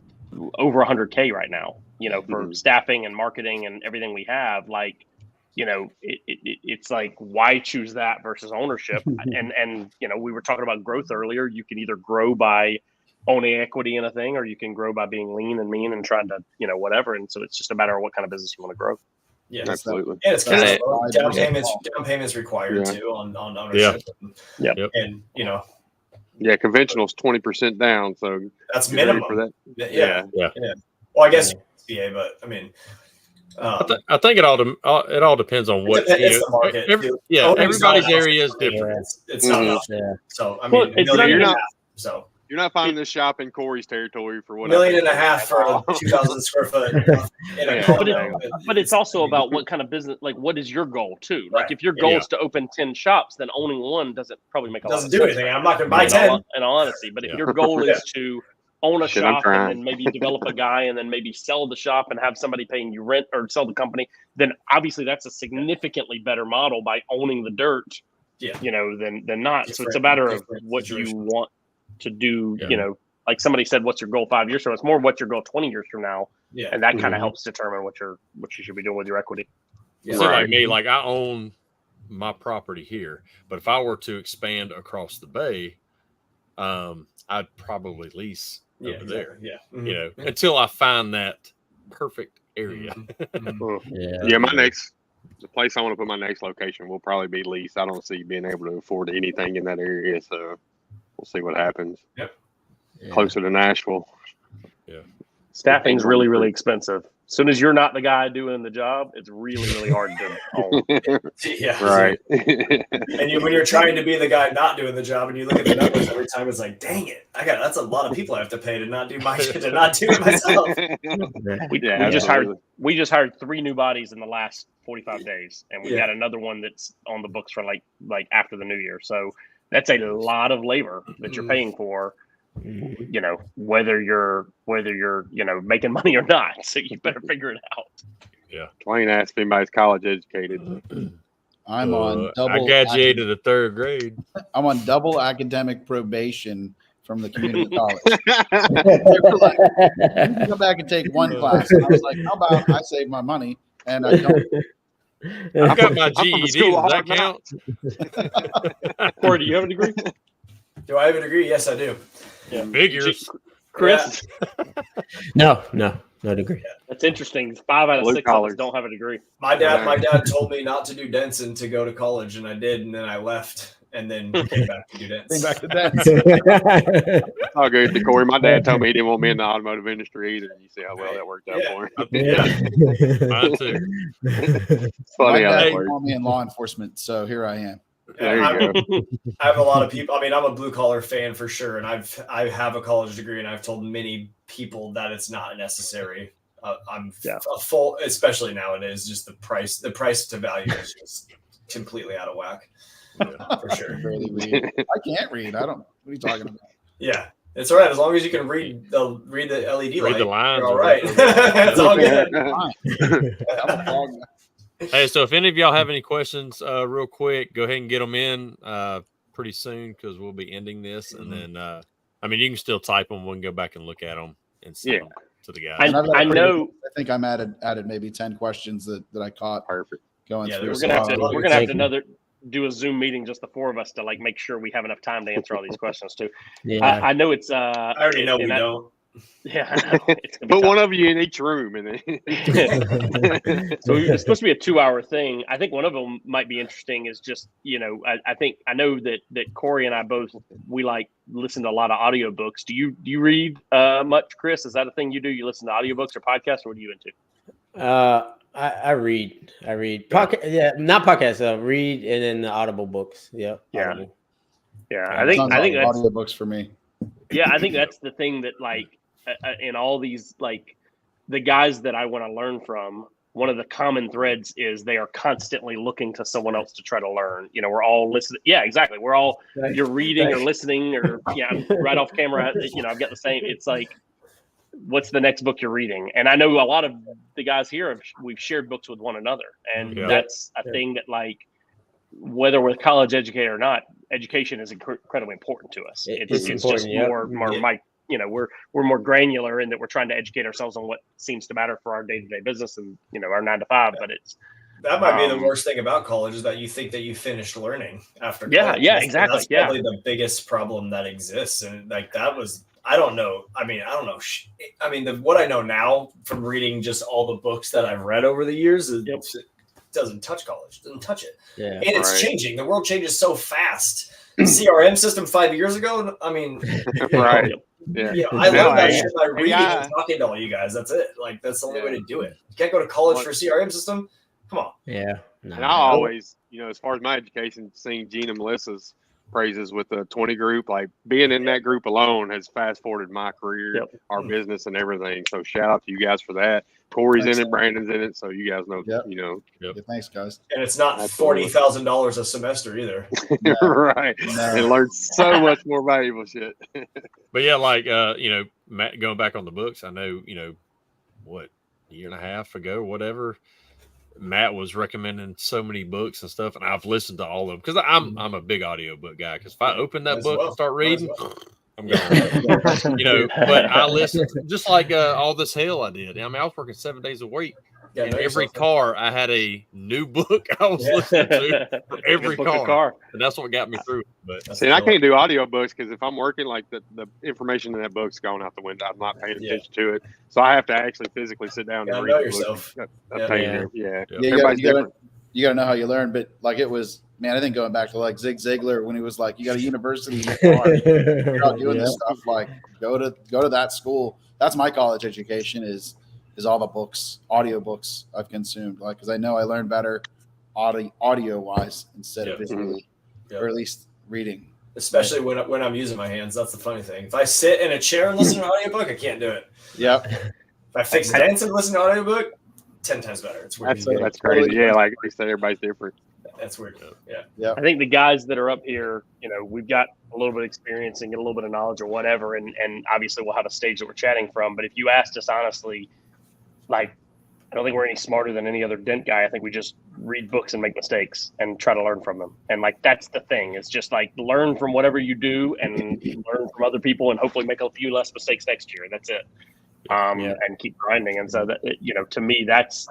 over $100K right now, you know, for staffing and marketing and everything we have. Like, you know, it's like, why choose that versus ownership? and you know, we were talking about growth earlier. You can either grow by owning equity in a thing, or you can grow by being lean and mean and trying to, you know, whatever. And so it's just a matter of what kind of business you want to grow. Yeah, absolutely. And it's kind of down payments required too on ownership. Yeah. And you know, yeah, conventional is 20% down, so that's minimum for that. Yeah. Well, I guess SBA, but I mean, I think it all depends on what it's the market. Everybody's area is different. It's not. So I mean, you're not finding this shop in Corey's territory for what $1.5 million for a 2,000 square foot. But it's also about what kind of business, like, what is your goal too? Like, if your goal is to open 10 shops, then owning one doesn't probably make a lot of sense. Doesn't do anything. I'm not going to buy 10. In all honesty, but if your goal is to own a shop and then maybe develop a guy and then maybe sell the shop and have somebody paying you rent, or sell the company, then obviously that's a significantly better model by owning the dirt, you know, than not. So it's a matter of what you want to do. You know, like somebody said, what's your goal 5 years from now? It's more what's your goal 20 years from now. Yeah. And that kind of helps determine what you should be doing with your equity. Yeah. So like me, like I own my property here, but if I were to expand across the bay, I'd probably lease over there. Yeah. You know, until I find that perfect area. The place I want to put my next location will probably be leased. I don't see being able to afford anything in that area, so we'll see what happens. Yep. Closer to Nashville. Yeah. Staffing's really, really expensive. As soon as you're not the guy doing the job, it's really, really hard to own. Yeah. Right. And when you're trying to be the guy not doing the job, and you look at the numbers every time, it's like, dang it, that's a lot of people I have to pay to not do it myself. We just hired 3 new bodies in the last 45 days, and we've got another one that's on the books for like after the new year. So that's a lot of labor that you're paying for. You know, whether you're you know, making money or not, so you better figure it out. Yeah. Twain asked if anybody's college educated. I'm on double. I graduated the 3rd grade. I'm on double academic probation from the community college. They were like, you can go back and take 1 class. And I was like, how about I save my money and I don't. I got my GED. Does that count? Corey, do you have a degree? Do I have a degree? Yes, I do. Yeah. Figures. Chris? No degree. Yeah. That's interesting. 5 out of 6 of us don't have a degrry. My dad told me not to do Denson to go to college, and I did, and then I left and then came back to do Denson. I'll go to Corey. My dad told me he didn't want me in the automotive industry either. You see how well that worked out for him. Mine too. It's funny My how dad that works. want me in law enforcement, so here I am. There you go. I have a lot of people. I mean, I'm a blue collar fan for sure, and I have a college degree, and I've told many people that it's not necessary. I'm a full, especially nowadays, just the price to value is just completely out of whack. For sure. Barely read. I can't read. I don't. What are you talking about? Yeah, it's all right as long as you can read the LED Read light. the lines. You're all or right. whatever. It's all good. I'm a dog guy. Hey, so if any of y'all have any questions, real quick, go ahead and get them in pretty soon because we'll be ending this, and then I mean you can still type them. We can go back and look at them and send them to the guys. And I've got I a pretty- know I think I'm added maybe 10 questions that I caught Perfect. going Yeah, through. we're so gonna have to I'll- we're gonna have to do a Zoom meeting, just the four of us, to like make sure we have enough time to answer all these questions too. Yeah. I know it's I already know we and don't. Yeah, I know. It's gonna be Put tough. one of you in each room, and So it's supposed to be a 2-hour thing. I think one of them might be interesting is just, I know that Corey and I both, we like listen to a lot of audiobooks. Do you read much, Chris? Is that a thing you do? You listen to audiobooks or podcasts, or what are you into? I read. Podcast, yeah, not podcasts. Read and then the Audible books. Yeah. Yeah. Audible. Yeah, Yeah, I think sounds like that's audiobooks for me. yeah, I think that's the thing that like in all these like the guys that I want to learn from. One of the common threads is they are constantly looking to someone else to try to learn. We're all listening. Yeah, exactly. We're all you're reading or listening or right off camera. I've got the same. It's like, what's the next book you're reading? And I know a lot of the guys here we've shared books with one another, and that's a thing that like whether we're college educated or not, education is incredibly important to us. It's just more we're more granular in that we're trying to educate ourselves on what seems to matter for our day-to-day business and our 9 to 5. But it's that might be the worst thing about college is that you think that you finished learning after college. Yeah, exactly. That's probably the biggest problem that exists, and like that was. I don't know. I don't know. What I know now from reading just all the books that I've read over the years, it doesn't touch college. It doesn't touch it. Yeah. And it's changing. The world changes so fast. CRM system 5 years ago. right. Yeah. I learned that shit by reading and talking to all you guys. That's it. Like that's the only way to do it. You can't go to college for CRM system. Come on. Yeah. No. And I always, as far as my education, seeing Gene and Melissa's praises with the 20 group, like being in that group alone has fast forwarded my career, our business and everything. So shout out to you guys for that. Corey's in it, Brandon's in it. So you guys know, Yeah, thanks guys. And it's not $40,000 a semester either. Right. No. And learn so much more valuable shit. But yeah, like Matt, going back on the books, I know, what, a year and a half ago, whatever, Matt was recommending so many books and stuff, and I've listened to all of them because I'm a big audiobook guy. Because if I open that book and start reading, I'm going. But I listened just like All This Hell I did. I was working 7 days a week. Yeah, in every car, I had a new book I was listening to for every car. And that's what got me through. But see, and I can't do audiobooks because if I'm working, like the information in that book's going out the window. I'm not paying attention to it. So I have to actually physically sit down and read yourself. You gotta know how you learn. But like it was, man, I think going back to like Zig Ziglar when he was like, you got a university in your car. You're out doing this stuff, like go to that school. That's my college education is all the books, audiobooks I've consumed. Like, because I know I learn better audio wise instead of visually, or at least reading. Especially when I'm using my hands. That's the funny thing. If I sit in a chair and listen to an audiobook, I can't do it. Yep. If I fix dance and listen to an audiobook, 10 times better. It's weird. That's crazy. Yeah, like you said, everybody's different. That's weird. Yeah. I think the guys that are up here, we've got a little bit of experience and get a little bit of knowledge or whatever, and obviously we'll have a stage that we're chatting from. But if you asked us honestly, like, I don't think we're any smarter than any other dent guy. I think we just read books and make mistakes and try to learn from them. And like, that's the thing. It's just like learn from whatever you do and learn from other people and hopefully make a few less mistakes next year. That's it. And keep grinding. And so that, to me, that's,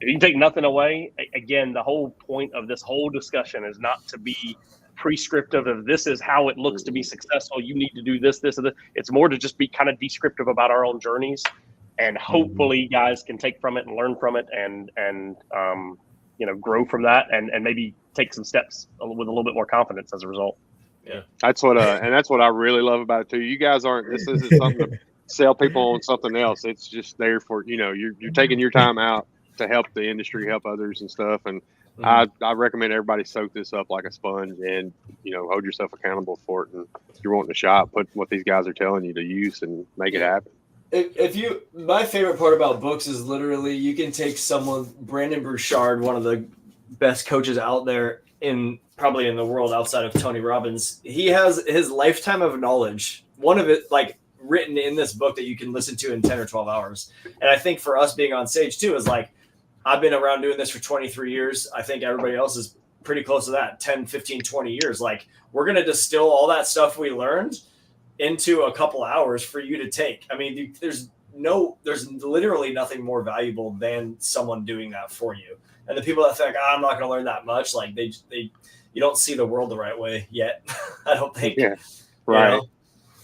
if you can take nothing away, again, the whole point of this whole discussion is not to be prescriptive of this is how it looks to be successful. You need to do this, and this. It's more to just be kind of descriptive about our own journeys. And hopefully guys can take from it and learn from it and grow from that and maybe take some steps with a little bit more confidence as a result. Yeah. That's what I really love about it too. You guys this isn't something to sell people on something else. It's just there for, you're taking your time out to help the industry, help others and stuff. And I recommend everybody soak this up like a sponge and, hold yourself accountable for it. And if you're wanting to shop, put what these guys are telling you to use and make it happen. My favorite part about books is literally you can take Brandon Burchard, one of the best coaches out there, probably in the world outside of Tony Robbins. He has his lifetime of knowledge. One of it, like written in this book that you can listen to in 10 or 12 hours. And I think for us being on stage too is like, I've been around doing this for 23 years. I think everybody else is pretty close to that, 10, 15, 20 years. Like we're going to distill all that stuff we learned into a couple hours for you to take. I mean, there's literally nothing more valuable than someone doing that for you. And the people that think, I'm not going to learn that much, like you don't see the world the right way yet. I don't think. Yeah. Right. You know?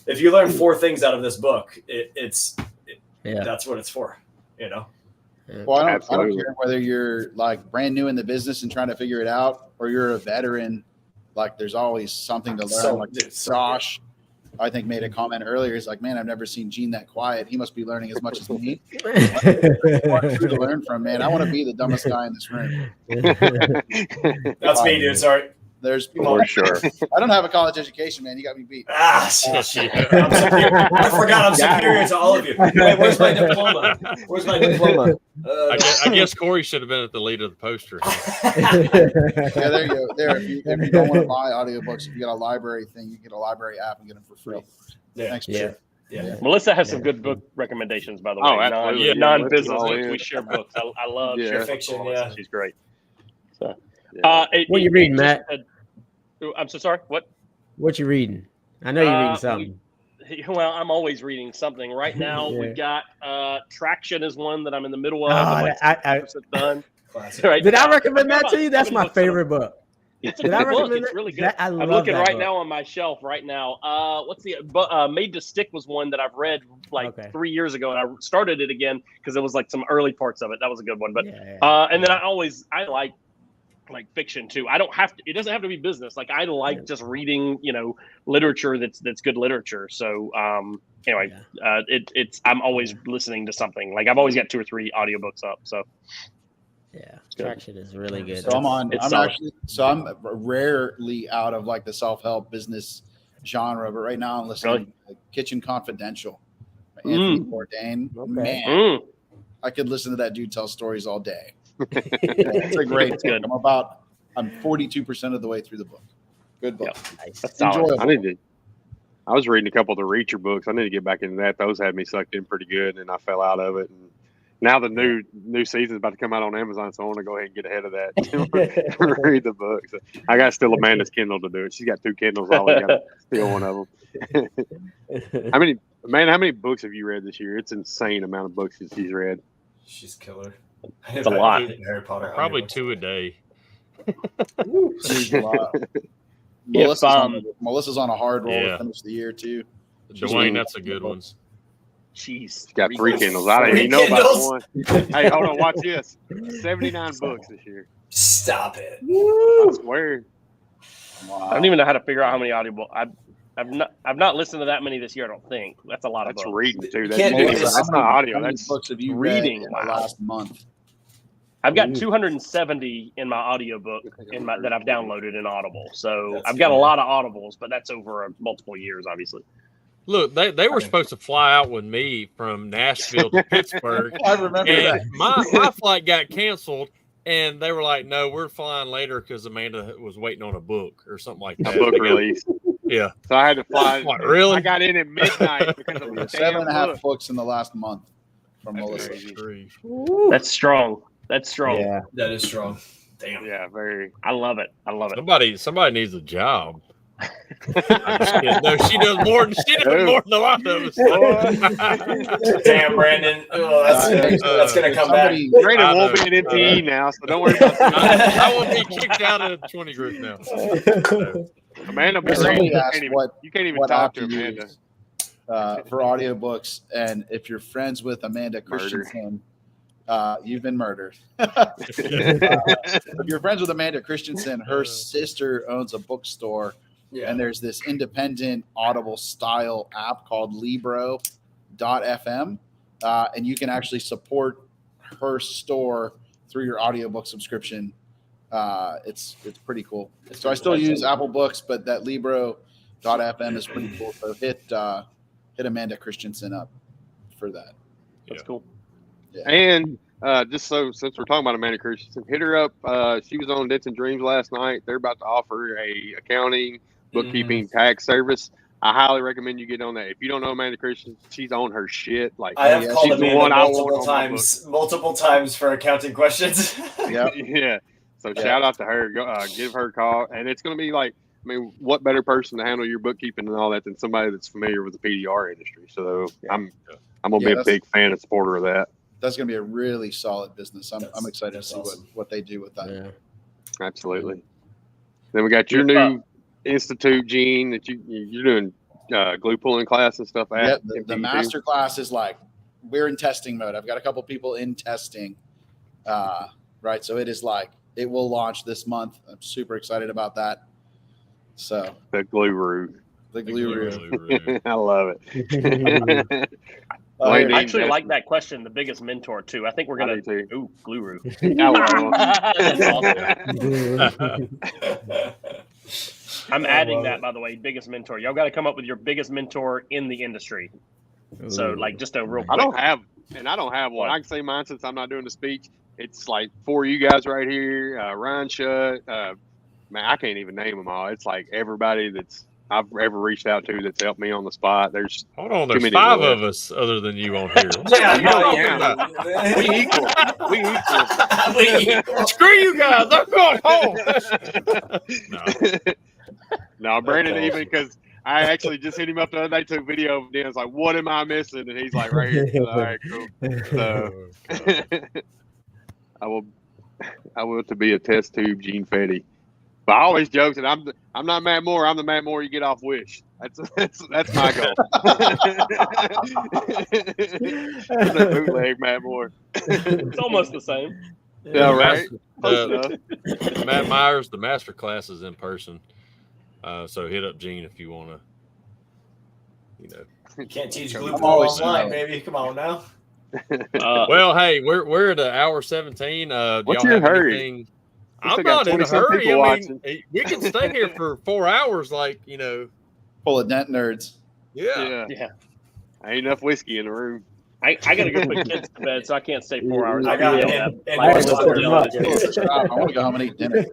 If you learn 4 things out of this book, that's what it's for, you know? Well, I don't care whether you're like brand new in the business and trying to figure it out, or you're a veteran. Like there's always something to learn. Josh, I think, made a comment earlier. He's like, man, I've never seen Gene that quiet. He must be learning as much as me. To learn from, man. I want to be the dumbest guy in this room. That's me, dude. Sorry. There's For sure. I don't have a college education, man. You got me beat. Shit. I forgot I'm superior to all of you. Wait, where's my diploma? I guess Corey should have been at the lead of the poster. Yeah, there you go. There, if you don't want to buy audiobooks, if you got a library thing, you get a library app and get them for free. Yeah. Thanks, Yeah. Melissa has some good book recommendations, by the way. Oh, absolutely. Non-business Yeah. books. We share books. I love Yeah. share Fiction, books. yeah. She's great. So, Yeah. What are you reading, Matt? I'm so sorry. What? What you reading? I know you're reading something. Well, I'm always reading something. Right now, Yeah. we've got Traction is one that I'm in the middle of. Oh, I'm like I- 60% done. Classic. Right Did I now. recommend that to you? That's How many my books have I- favorite book. It's a Did I good book. recommend It's that? really good. I I'm love looking that right book. now on my shelf right now. What's the Made to Stick was one that I've read like 3 years ago, and I started it again because it was like some early parts of it. That was a good one. But and then I like fiction too. I don't have to. It doesn't have to be business. Like I like just reading, literature that's good literature. So anyway, I'm always listening to something. Like I've always got 2 or 3 audiobooks up. So. Yeah, Traction is really good. So I'm rarely out of like the self-help business genre, but right now I'm listening to Kitchen Confidential. Anthony Bourdain. Man, I could listen to that dude tell stories all day. It's a great book. I'm 42% of the way through the book. Good book. That's enjoyable. I was reading a couple of the Reacher books. I need to get back into that. Those had me sucked in pretty good, and I fell out of it. And now the new season's about to come out on Amazon, so I want to go ahead and get ahead of that. Read the books. I got still Amanda's Kindle to do it. She's got 2 Kindles. I only got to steal one of them. How many books have you read this year? It's an insane amount of books that she's read. She's killer. It's a lot. Harry Potter. Probably 2 a day. She's a lot. Melissa's on a hard roll to finish the year too. Dwayne, that's a good one. Jeez. She's got 3 Kindles. I didn't even know about one. Hey, hold on. Watch this. 79 books this year. Stop it. I swear. I don't even know how to figure out how many audible. I've not listened to that many this year. I don't think that's a lot of That's books. reading too. That's not audio. How many That's books have you reading. read in the last month? I've got 270 in my audiobook that I've downloaded in Audible. So That's I've got good. a lot of Audibles, but that's over multiple years, obviously. Look, they were supposed to fly out with me from Nashville to Pittsburgh. I remember And that. my flight got canceled, and they were like, "No, we're flying later because Amanda was waiting on a book or something like a that." book release. Yeah. So I had to fly. What, really? I got in at midnight because of the 7.5 book. books in the last month from That's Melissa. crazy. That's strong. That's strong. Yeah. That is strong. Damn. Yeah, very. I love it. I love it. Somebody needs a job. I'm just kidding. No, she does more than a lot of us. Damn, Brandon. Oh, that's going to come back. Brandon I won't know. be an NTE now, so don't worry about that. I will be kicked out of the 20 group now. Amanda, will be Somebody reading. asked You can't even what talk app to to Amanda. use for audiobooks, and if you're friends with Amanda Christensen, you've been murdered. If you're friends with Amanda Christensen, her sister owns a bookstore, and there's this independent Audible style app called Libro.fm, and you can actually support her store through your audiobook subscription. It's pretty cool. So I still use Apple Books, but that Libro.fm is pretty cool. So hit Amanda Christensen up for that. That's cool. And just so since we're talking about Amanda Christensen, hit her up. She was on Denton Dreams last night. They're about to offer a accounting, bookkeeping, tax service. I highly recommend you get on that. If you don't know Amanda Christensen, she's on her shit. Like I have called she's the Amanda one I want multiple times for accounting questions. Yep. Yeah. So shout out to her. Go, give her a call, and it's going to be like, I mean, what better person to handle your bookkeeping and all that than somebody that's familiar with the PDR industry? So I'm gonna be a big fan and supporter of that. That's going to be a really solid business. I'm excited to see awesome. what they do with that. Yeah. Absolutely. Then we got your new institute, Gene, that you're doing glue pulling class and stuff. Yeah, At the master class is like, we're in testing mode. I've got a couple people in testing, right? So it is like, it will launch this month. I'm super excited about that. So the glue root. the glue room. I love it. I actually like that question. The biggest mentor too. I think we're gonna do glue root. That's awesome. I'm adding that, by the way. Biggest mentor. Y'all got to come up with your biggest mentor in the industry. So, like, just a real. I don't have one. I can say mine since I'm not doing the speech. It's like 4 you guys right here. Ryan Shutt. Man, I can't even name them all. It's like everybody that's I've ever reached out to that's helped me on the spot. There's there's 5 of us other than you on here. We equal. Screw you guys. I'm going home. No, Brandon, even because I actually just hit him up the other day, took video of him. I was like, what am I missing? And he's like, right here. All right, cool. So I will to be a test tube Gene Fetty. But I always joke that I'm not Matt Moore. I'm the Matt Moore you get off Wish. That's my goal. I'm the bootleg Matt Moore. It's almost the same. Yeah, right. Matt Myers, the master class is in person. So hit up Gene if you want to. You can't teach glue I'm pull always online, saying. baby. Come on now. Well, hey, we're at hour 17. What's y'all your have hurry? anything? We I'm still got not in a 20-some hurry. people I watching. mean, we can stay here for 4 hours, Full of dent nerds. Yeah. Ain't enough whiskey in the room. I gotta go put kids to bed, so I can't stay 4 hours. I got Yeah. and Like, horse that's butter. what I want to go home and eat dinner.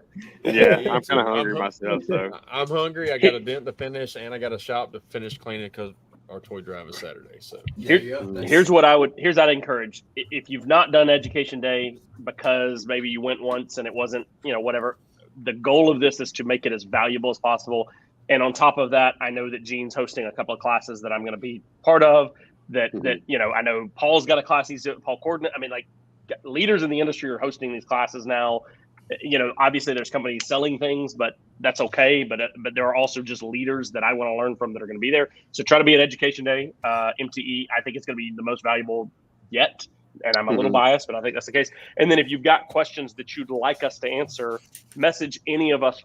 Yeah, I'm kind of hungry myself. So I'm hungry. I got a dent to finish, and I got a shop to finish cleaning because our toy drive is Saturday. So Here's what I'd encourage. If you've not done Education Day because maybe you went once and it wasn't, whatever, the goal of this is to make it as valuable as possible. And on top of that, I know that Gene's hosting a couple of classes that I'm going to be part of that I know Paul's got a class he's doing, Paul Coordinate. I mean, like, leaders in the industry are hosting these classes now. Obviously there's companies selling things, but that's okay. But there are also just leaders that I want to learn from that are going to be there. So try to be at Education Day, MTE. I think it's going to be the most valuable yet. And I'm a little biased, but I think that's the case. And then if you've got questions that you'd like us to answer, message any of us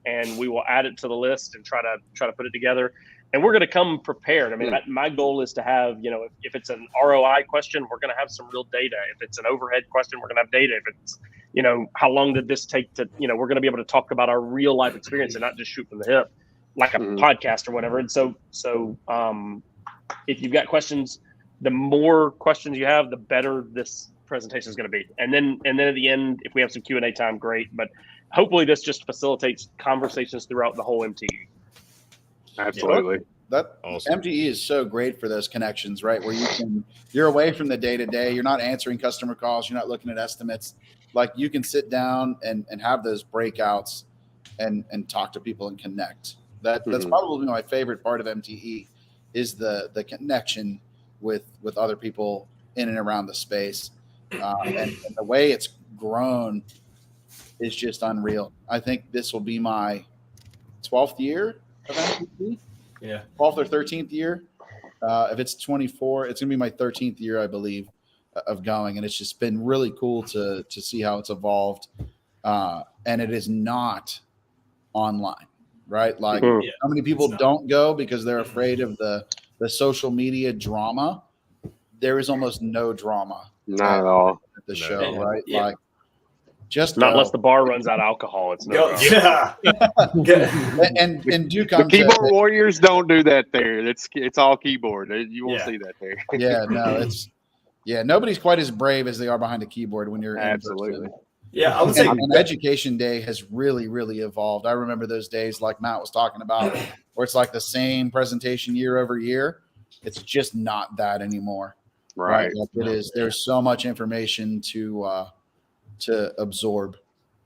and we will add it to the list and try to put it together. And we're going to come prepared. I mean, my goal is to have, if it's an ROI question, we're going to have some real data. If it's an overhead question, we're going to have data. If it's, how long did this take to, we're going to be able to talk about our real life experience and not just shoot from the hip like a podcast or whatever. And so if you've got questions, the more questions you have, the better this presentation is going to be. And then at the end, if we have some Q&A time, great. But hopefully this just facilitates conversations throughout the whole MTE. absolutely. That Awesome. MTE is so great for those connections, right? Where you're away from the day to day. You're not answering customer calls. You're not looking at estimates. Like, you can sit down and have those breakouts and talk to people and connect. That's probably my favorite part of MTE is the connection with other people in and around the space. And the way it's grown is just unreal. I think this will be my 12th year of MTE. Yeah. 12th or 13th year. If it's 24, it's going to be my 13th year, I believe, of going. And it's just been really cool to see how it's evolved. And it is not online, right? Like, how many people don't go because they're afraid of the social media drama? There is almost no drama. Not at all. At the show, right? Yeah. Like, just Not go. unless the bar runs out of alcohol. It's no. and do come The keyboard to warriors don't do that there. It's all keyboard. You won't see that there. yeah, no, Yeah, nobody's quite as brave as they are behind a keyboard when you're Absolutely. in person. Yeah, I would say And Education Day has really, really evolved. I remember those days, like Matt was talking about, where it's like the same presentation year over year. It's just not that anymore. Right. Like it is. There's so much information to absorb.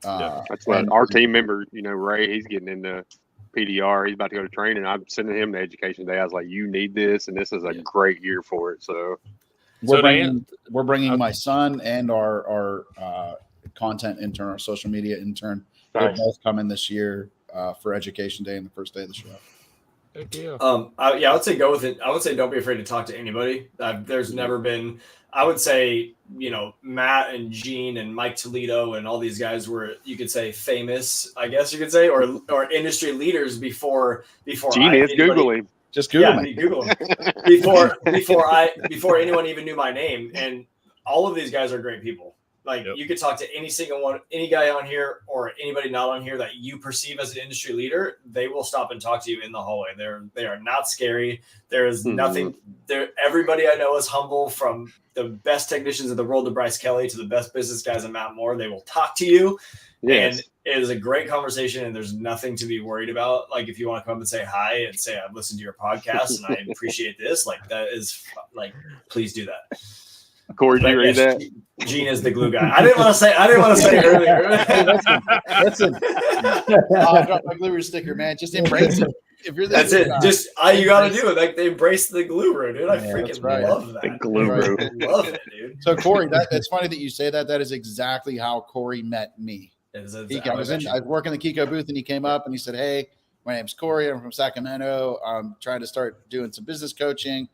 That's what our team member, Ray, he's getting into PDR. He's about to go to training. I'm sending him to Education Day. I was like, you need this, and this is a great year for it. So we're bringing my son and our content intern, our social media intern. They're Nice. both coming this year for Education Day and the first day of the show. Heck yeah. I would say go with it. I would say don't be afraid to talk to anybody. There's never been. I would say Matt and Gene and Mike Toledo and all these guys were, you could say, famous. I guess you could say, or industry leaders before. Gene is Googling. Just Google Yeah, me. Google them. before anyone even knew my name, and all of these guys are great people. Like Yep. you could talk to any single one, any guy on here or anybody not on here that you perceive as an industry leader, they will stop and talk to you in the hallway. They are not scary. There is nothing there. Everybody I know is humble, from the best technicians in the world to Bryce Kelly to the best business guys and Matt Moore. They will talk to you. Yes. And it is a great conversation, and there's nothing to be worried about. Like if you want to come and say hi and say I've listened to your podcast and I appreciate this, like that is like, please do that. Corey, did you read that? Gene is the glue guy. I didn't want to say it earlier. Listen, I dropped my glue sticker, man. Just embrace it. If you're That's it. Just you got to do it. Like they embrace the glue room, dude. I Yeah, that's freaking right. love that. The glue Right. room. Love it, dude. So Corey, it's funny that you say that. That is exactly how Corey met me. I was working the Kiko booth, and he came up and he said, "Hey, my name's Corey. I'm from Sacramento. I'm trying to start doing some business coaching.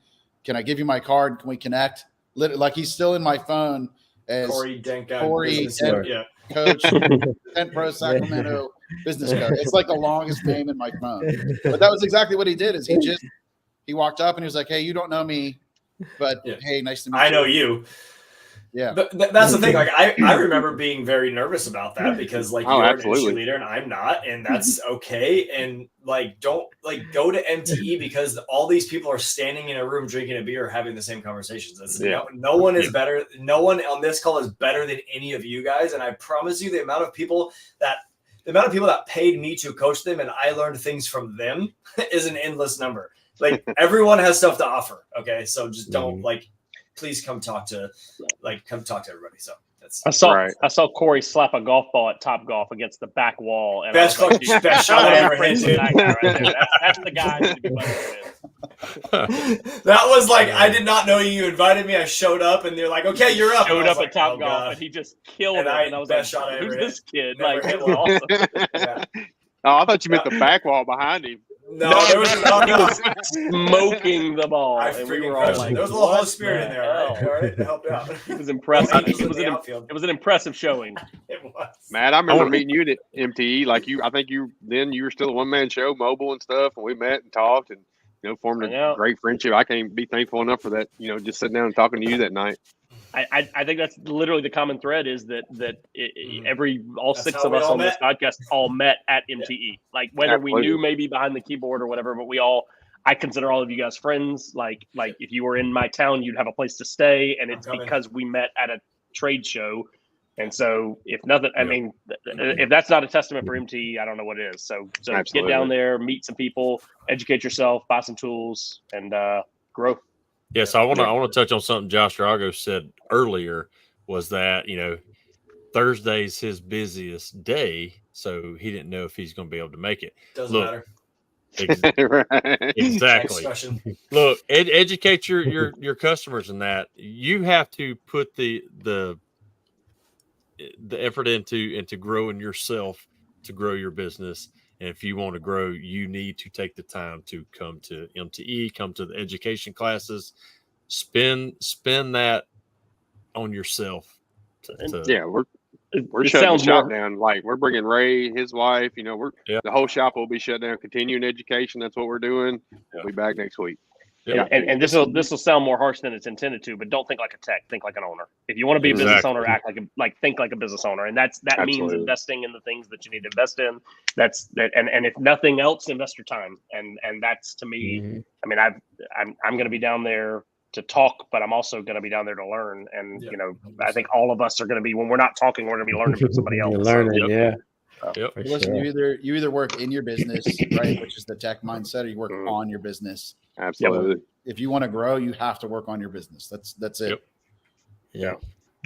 Can I give you my card? Can we connect?" Literally, like he's still in my phone as Corey Denka. Corey business Denka. yeah. Coach, 10 Pro Sacramento business coach. It's like the longest name in my phone. But that was exactly what he did. Is he walked up and he was like, "Hey, you don't know me, but hey, nice to meet you." I know you. Yeah. But that's the thing. Like I remember being very nervous about that because like you're an absolutely. industry leader and I'm not, and that's okay. And like don't like go to MTE because all these people are standing in a room drinking a beer having the same conversations. No one is better. No one on this call is better than any of you guys. And I promise you, the amount of people that paid me to coach them and I learned things from them is an endless number. Like everyone has stuff to offer. Okay, so just don't please come talk to everybody. So that's I saw Corey slap a golf ball at Top Golf against the back wall. And best shot I ever hit, dude. That guy right there. That's the guy I need to be buddies with. That was like, I did not know you invited me. I showed up and they're like, okay, you're up. Showed up like, at Top oh, Golf God. and he just killed And it. And I was like, best shot I who's ever this kid? Never Like, hit it was one. awesome. Yeah. Oh, I thought you meant the back wall behind him. No, there was Smoking the ball. I And we freaking were all crushed like, it. There was a little Holy what Spirit in the there, hell? right? All right, it helped out. It was impressive. It It was an impressive showing. It was. Matt, I remember meeting you at MTE. Like I think you were still a one-man show, mobile and stuff, and we met and talked and formed a great friendship. I can't be thankful enough for that. Just sitting down and talking to you that night. I think that's literally the common thread is that all That's six how of we us all on this met. podcast all met at MTE. Like whether we knew maybe behind the keyboard or whatever, but I consider all of you guys friends. Like if you were in my town, you'd have a place to stay, and it's because we met at a trade show. And so if nothing, I mean, if that's not a testament for MTE, I don't know what is. So get down there, meet some people, educate yourself, buy some tools, and grow. Yes, I want to touch on something Josh Drago said earlier. Was that Thursday's his busiest day, so he didn't know if he's going to be able to make it. Doesn't matter. Right. Exactly. Look, educate your customers in that. You have to put the effort into growing yourself to grow your business. And if you want to grow, you need to take the time to come to MTE, come to the education classes, spend that on yourself. We're shutting the shop down. Like we're bringing Ray, his wife. The whole shop will be shut down. Continuing education. That's what we're doing. We'll be back next week. Yeah. And this will sound more harsh than it's intended to, but don't think like a tech. Think like an owner. If you want to be a business owner, act think like a business owner, and that means investing in the things that you need to invest in. And if nothing else, invest your time. And that's to me. I mean, I'm going to be down there to talk, but I'm also going to be down there to learn. And Yeah. you know, I think all of us are going to be, when we're not talking, we're going to be learning from somebody else. You're So, learning, yeah. Yep. For Listen, sure. you either work in your business, right, which is the tech mindset, or you work Mhm. on your business. Absolutely. If you want to grow, you have to work on your business. That's it. Yep. Yeah.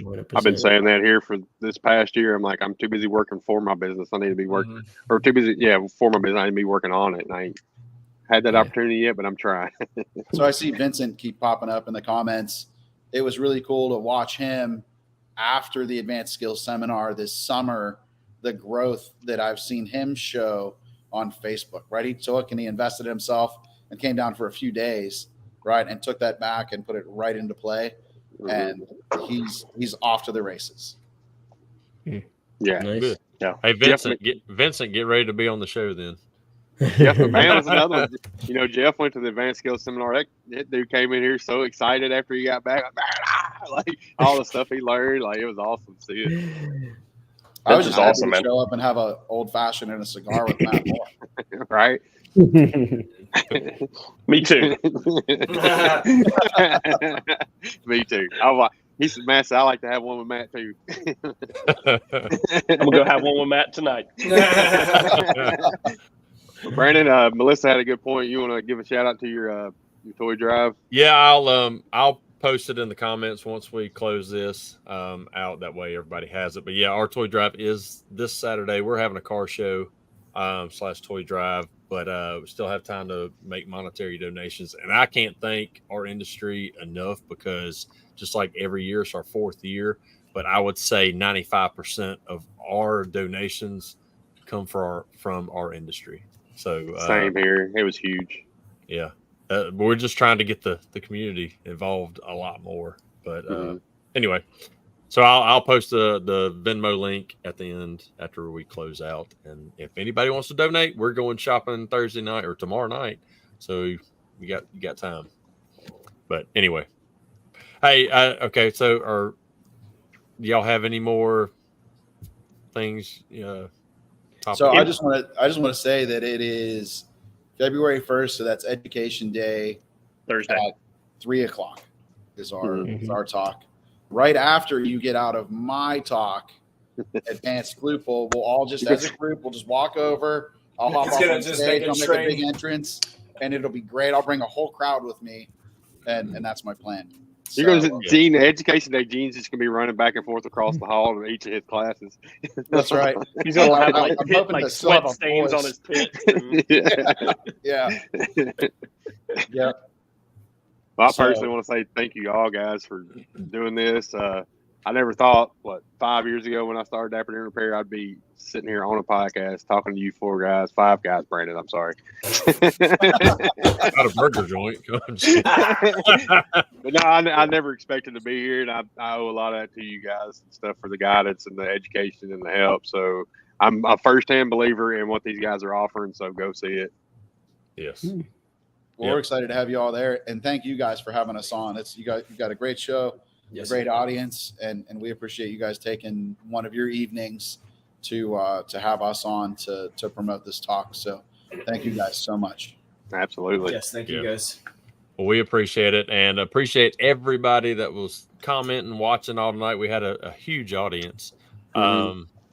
I've been 100%. saying that here for this past year. I'm like, I'm too busy working for my business. I need to be working, Mm-hmm. or too busy, for my business. I need to be working on it. And I ain't had that Yeah. opportunity yet, but I'm trying. So I see Vincent keep popping up in the comments. It was really cool to watch him after the advanced skills seminar this summer, the growth that I've seen him show on Facebook, right? He took and he invested in himself and came down for a few days, right? And took that back and put it right into play. And he's off to the races. Yeah. Nice. Good. Yeah. Hey, Vincent, get ready to be on the show then. Jeff McMahon was another one. You know, Jeff went to the advanced skills seminar. That dude came in here so excited after he got back, like all the stuff he learned. Like, it was awesome to see it. I was That's just happy awesome, to man. show up and have an old fashioned and a cigar with Matt Moore. Right? Me too. Me too. He said, "Man, I like to have one with Matt too." I'm gonna go have one with Matt tonight. Brandon, Melissa had a good point. You want to give a shout out to your toy drive? Yeah, I'll post it in the comments once we close this out. That way everybody has it. But yeah, our toy drive is this Saturday. We're having a car show / toy drive, but we still have time to make monetary donations. And I can't thank our industry enough, because just like every year, it's our 4th year. But I would say 95% of our donations come from our industry. So Same here. It was huge. Yeah. We're just trying to get the community involved a lot more. But anyway, so I'll post the Venmo link at the end after we close out. And if anybody wants to donate, we're going shopping Thursday night or tomorrow night. So you got time. But anyway, hey, okay. So do y'all have any more things? So I just want to say that it is February 1st, so that's Education Day. Thursday at 3:00 is our talk. Right after you get out of my talk, Advanced Loophole, we'll all just as a group, we'll just walk over. I'll hop off on stage, I'll make a big entrance, and it'll be great. I'll bring a whole crowd with me, and that's my plan. You're going to Gene, Education Day. Gene's just going to be running back and forth across the hall to each of his classes. That's right. He's going to have like, I'm hoping to still sweat have a stains voice. on his pits. Yeah. Yeah. Well, I personally want to say thank you all guys for doing this. I never thought, 5 years ago when I started Dapper Doom Repair, I'd be sitting here on a podcast talking to you 5 guys, Brandon. I'm sorry. Not a burger joint. But no, I never expected to be here, and I owe a lot of that to you guys and stuff for the guidance and the education and the help. So I'm a firsthand believer in what these guys are offering. So go see it. Yes. Well, we're excited to have you all there, and thank you guys for having us on. You've got a great show, a great audience, and we appreciate you guys taking one of your evenings to have us on to promote this talk. So thank you guys so much. Absolutely. Yes, thank you guys. Well, we appreciate it, and appreciate everybody that was commenting, watching all night. We had a huge audience.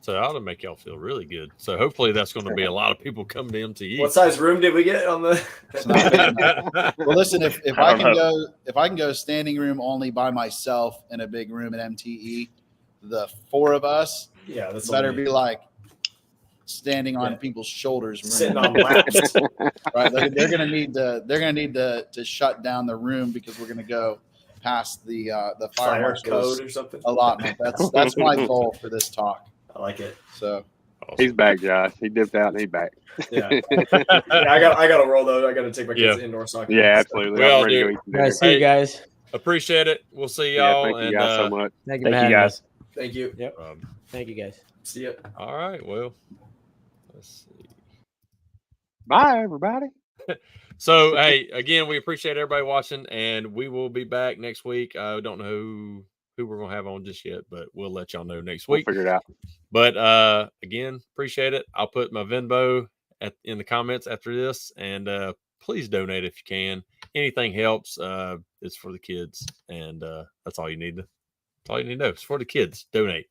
So that ought to make y'all feel really good. So hopefully that's going to be a lot of people coming to MTE. What size room did we get on the? It's not big enough. Well, listen, if I can go standing room only by myself in a big room at MTE, the 4 of us, that's better be like standing on people's shoulders, sitting on laps. Right? They're gonna need to shut down the room because we're gonna go past the fire marshal's code or something. allotment. That's my goal for this talk. I like it. So he's back, Josh. He dipped out and he's back. Yeah. I got to roll though. I got to take my kids to indoor soccer. Yeah, absolutely. We all do. Nice to see you guys. Appreciate it. We'll see y'all. Thank you guys so much. Thank you guys. Thank you. Yep. Thank you guys. See ya. All right. Well, let's see. Bye, everybody. So, hey, again, we appreciate everybody watching, and we will be back next week. I don't know who we're going to have on just yet, but we'll let y'all know next week. We'll figure it out. But again, appreciate it. I'll put my Venmo in the comments after this, and please donate if you can. anything helps. It's for the kids, and that's all you need to. That's all you need to know. It's for the kids. Donate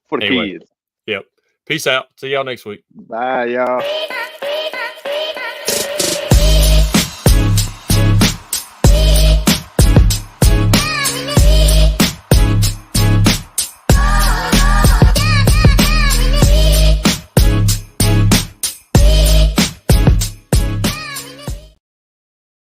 For the Anyway. kids. Yep. Peace out. See y'all next week. Bye, y'all.